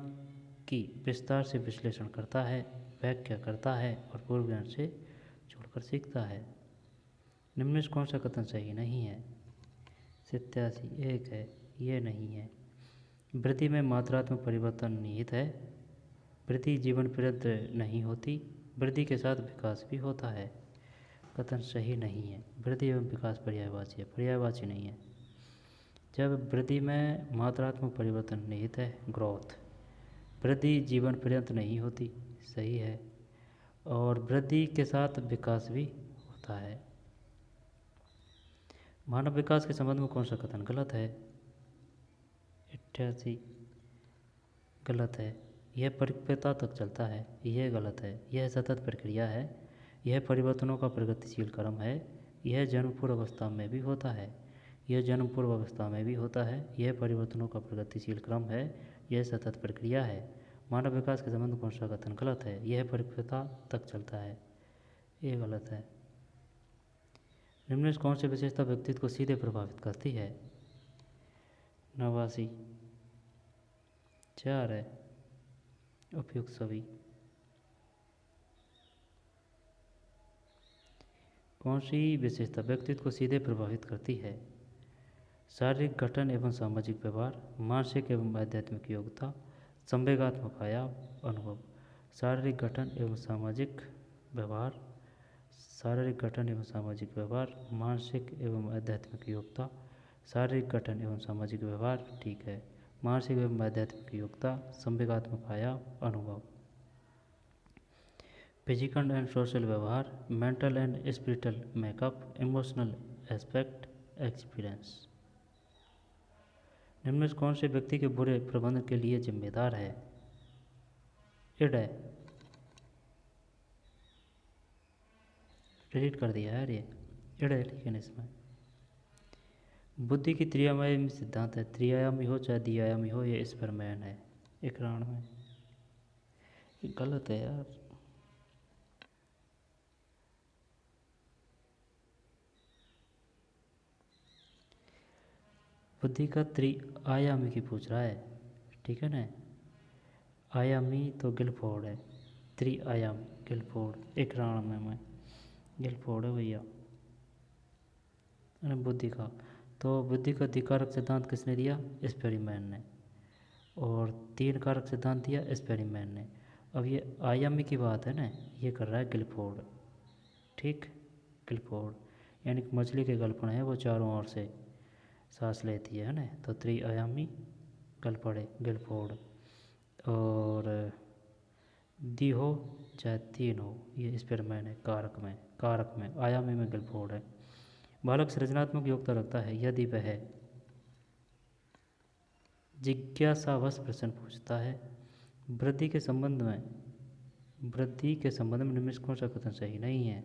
की विस्तार से विश्लेषण करता है, व्याख्या करता है और पूर्व ज्ञान से जोड़कर सीखता है। निम्न में कौन सा कथन सही नहीं है? 87 एक है, ये नहीं है। वृद्धि में मात्रात्मक परिवर्तन निहित है। वृद्धि जीवन पर्यंत नहीं होती, वृद्धि के साथ विकास भी होता है। कथन सही नहीं है। वृद्धि एवं विकास पर्यायवाची है, पर्यायवाची नहीं है। जब वृद्धि में मात्रात्मक परिवर्तन निहित है, ग्रोथ, वृद्धि जीवन पर्यंत नहीं होती, सही है, और वृद्धि के साथ विकास भी होता है। मानव विकास के संबंध में कौन सा कथन गलत है? 88 गलत है। यह परिपक्वता तक चलता है, यह गलत है। यह सतत प्रक्रिया है, यह परिवर्तनों का प्रगतिशील क्रम है, यह जन्म पूर्व अवस्था में भी होता है, यह जन्म पूर्व अवस्था में भी होता है, यह परिवर्तनों का प्रगतिशील क्रम है, यह सतत प्रक्रिया है। मानव विकास के संबंध में कौन सा कथन गलत है? यह परिपक्वता तक चलता है, ये गलत है। निम्न में कौन सी विशेषता व्यक्तित्व को सीधे प्रभावित करती है? 89 4 है, उपयुक्त सभी। कौन सी विशेषता व्यक्तित्व को सीधे प्रभावित करती है? शारीरिक गठन एवं सामाजिक व्यवहार, मानसिक एवं आध्यात्मिक योग्यता, संवेगात्मक आयाम, अनुभव। शारीरिक गठन एवं सामाजिक व्यवहार, शारीरिक गठन एवं सामाजिक व्यवहार, मानसिक एवं आध्यात्मिक योग्यता, शारीरिक गठन एवं सामाजिक व्यवहार, ठीक है। मानसिक एवं आध्यात्मिक योग्यता, संवेगात्मक आयाम, अनुभव। फिजिकल एंड सोशल व्यवहार, mental and spiritual makeup, emotional aspect, experience. निम्न में कौन से व्यक्ति के बुरे प्रबंधन के लिए जिम्मेदार है? इड है, डिलीट कर दिया है ये, इड है लेकिन इसमें बुद्धि की त्रिआयामी सिद्धांत है। त्रिआयामी हो चाहे द्विआयामी हो, ये इस पर मैन है। 91 ये गलत है यार। बुद्धि का त्रिआयामी की पूछ रहा है, ठीक है ना। आयामी तो गिलफोर्ड है, त्रिआयामी गिलफोर्ड, 91 में गिलफोर्ड है भैया। बुद्धि का, तो बुद्धि का द्विकारक सिद्धांत किसने दिया? एक्सपेरिमेंट ने। और 3 कारक सिद्धांत दिया एक्सपेरिमेंट ने। अब ये आयामी की बात है ना, ये कर रहा है गिलफोर्ड, ठीक, गिलफोर्ड। यानी कि मछली के गलपण है वो चारों ओर से सांस लेती है ना, तो त्रिआयामी गलपड़े गिलफोर्ड। और दी हो चाहे 3 हो, ये एक्सपेरिमेंट है। कारक में आयामी में गिलफोर्ड है। बालक सृजनात्मक योग्यता रखता है यदि वह जिज्ञासावश प्रश्न पूछता है। वृद्धि के संबंध में निम्न में कौन सा कथन सही नहीं है?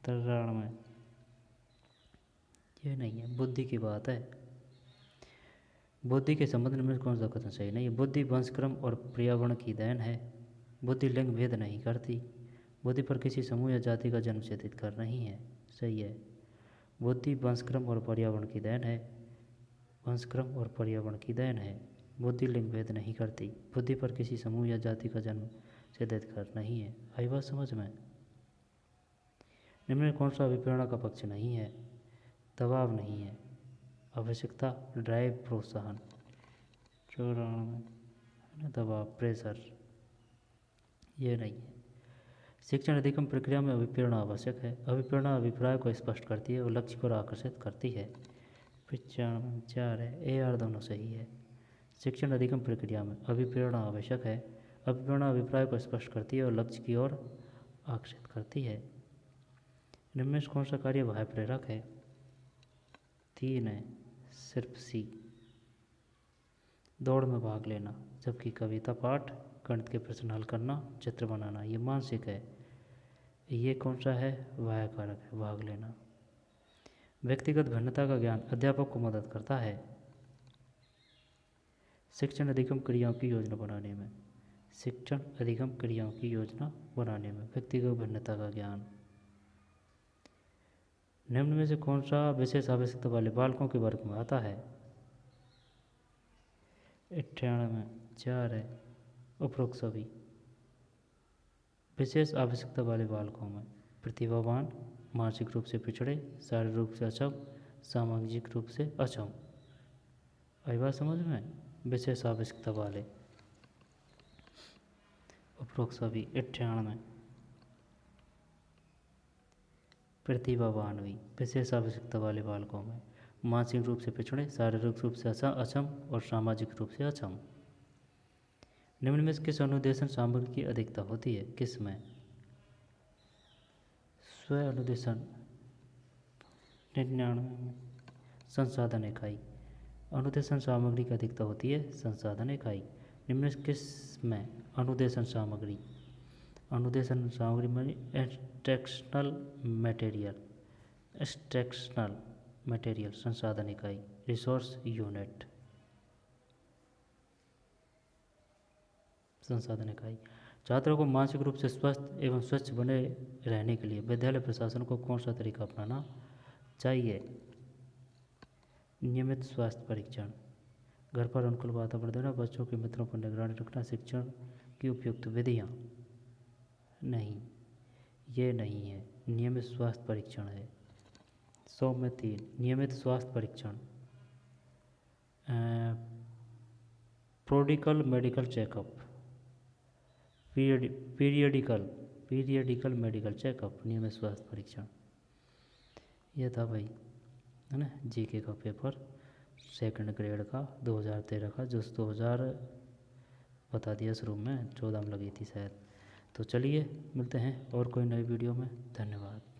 93 ये नहीं है, बुद्धि की बात है। बुद्धि के संबंध में कौन सा कथन सही नहीं है? बुद्धि वंशक्रम और पर्यावरण की देन है। बुद्धि लिंग भेद नहीं करती। बुद्धि पर किसी समूह या जाति का जन्म सिद्ध कर नहीं है, सही है। बुद्धि वंशक्रम और पर्यावरण की देन है, वंशक्रम और पर्यावरण की देन है। बुद्धि लिंग भेद नहीं करती। बुद्धि पर किसी समूह या जाति का जन्म सिद्ध कर नहीं है। आई बात समझ में? निम्न में कौन सा अभिप्रेरणा का पक्ष नहीं है? दबाव नहीं है, आवश्यकता, ड्राइव, प्रोत्साहन। 94 है ना, दबाव, प्रेशर, ये नहीं है। शिक्षण अधिगम प्रक्रिया में अभिप्रेरणा आवश्यक है। अभिप्रेरणा अभिप्राय को स्पष्ट करती है और लक्ष्य को आकर्षित करती है। 95 4 है, ए आर दोनों सही है। शिक्षण अधिगम प्रक्रिया में अभिप्रेरणा आवश्यक है। अभिप्रेरणा अभिप्राय को स्पष्ट करती है और लक्ष्य की ओर आकर्षित करती है। निम्न में से कौन सा कार्य बाह्य प्रेरक है? 3 है सिर्फ सी। दौड़ में भाग लेना, जबकि कविता पाठ, गणित के प्रश्न हल करना, चित्र बनाना ये मानसिक है। ये कौन सा है? बाह्य कारक है, भाग लेना। व्यक्तिगत भिन्नता का ज्ञान अध्यापक को मदद करता है शिक्षण अधिगम क्रियाओं की योजना बनाने में। शिक्षण अधिगम क्रियाओं की योजना बनाने में व्यक्तिगत भिन्नता का ज्ञान। निम्न में से कौन सा विशेष आवश्यकता वाले बालकों के वर्ग में आता है? 98 4 है उपरोक्त सभी। विशेष आवश्यकता वाले बालकों में प्रतिभावान, मानसिक रूप से पिछड़े, शारीरिक रूप से अक्षम, सामाजिक रूप से अक्षम। आई बात समझ में? विशेष आवश्यकता वाले उपरोक्त सभी। 98 प्रतिभावान भी विशेष आवश्यकता वाले बालकों में मानसिक रूप से पिछड़े, शारीरिक रूप से अक्षम और सामाजिक रूप से अक्षम। निम्न में किस अनुदेशन सामग्री की अधिकता होती है? किस में? स्व अनुदेशन 99 में। संसाधन इकाई, अनुदेशन सामग्री की अधिकता होती है संसाधन इकाई। निम्न में किस में अनुदेशन सामग्री? अनुदेशन सामग्री में इंस्ट्रक्शनल मटेरियल संसाधन इकाई, रिसोर्स यूनिट संसाधन इकाई। छात्रों को मानसिक रूप से स्वस्थ एवं स्वच्छ बने रहने के लिए विद्यालय प्रशासन को कौन सा तरीका अपनाना चाहिए? नियमित स्वास्थ्य परीक्षण, घर पर अनुकूल वातावरण देना, बच्चों के मित्रों पर निगरानी रखना, शिक्षण की उपयुक्त विधियाँ। नहीं, ये नहीं है। नियमित स्वास्थ्य परीक्षण है। 100 में 3 नियमित स्वास्थ्य परीक्षण। Prodigal medical checkup, periodical medical checkup, नियमित स्वास्थ्य परीक्षण। यह था भाई, है ना, जीके का पेपर 2nd ग्रेड का 2013 का, जो 2000 बता दिया शुरू में, 14 में लगी थी शायद। तो चलिए मिलते हैं और कोई नई वीडियो में। धन्यवाद।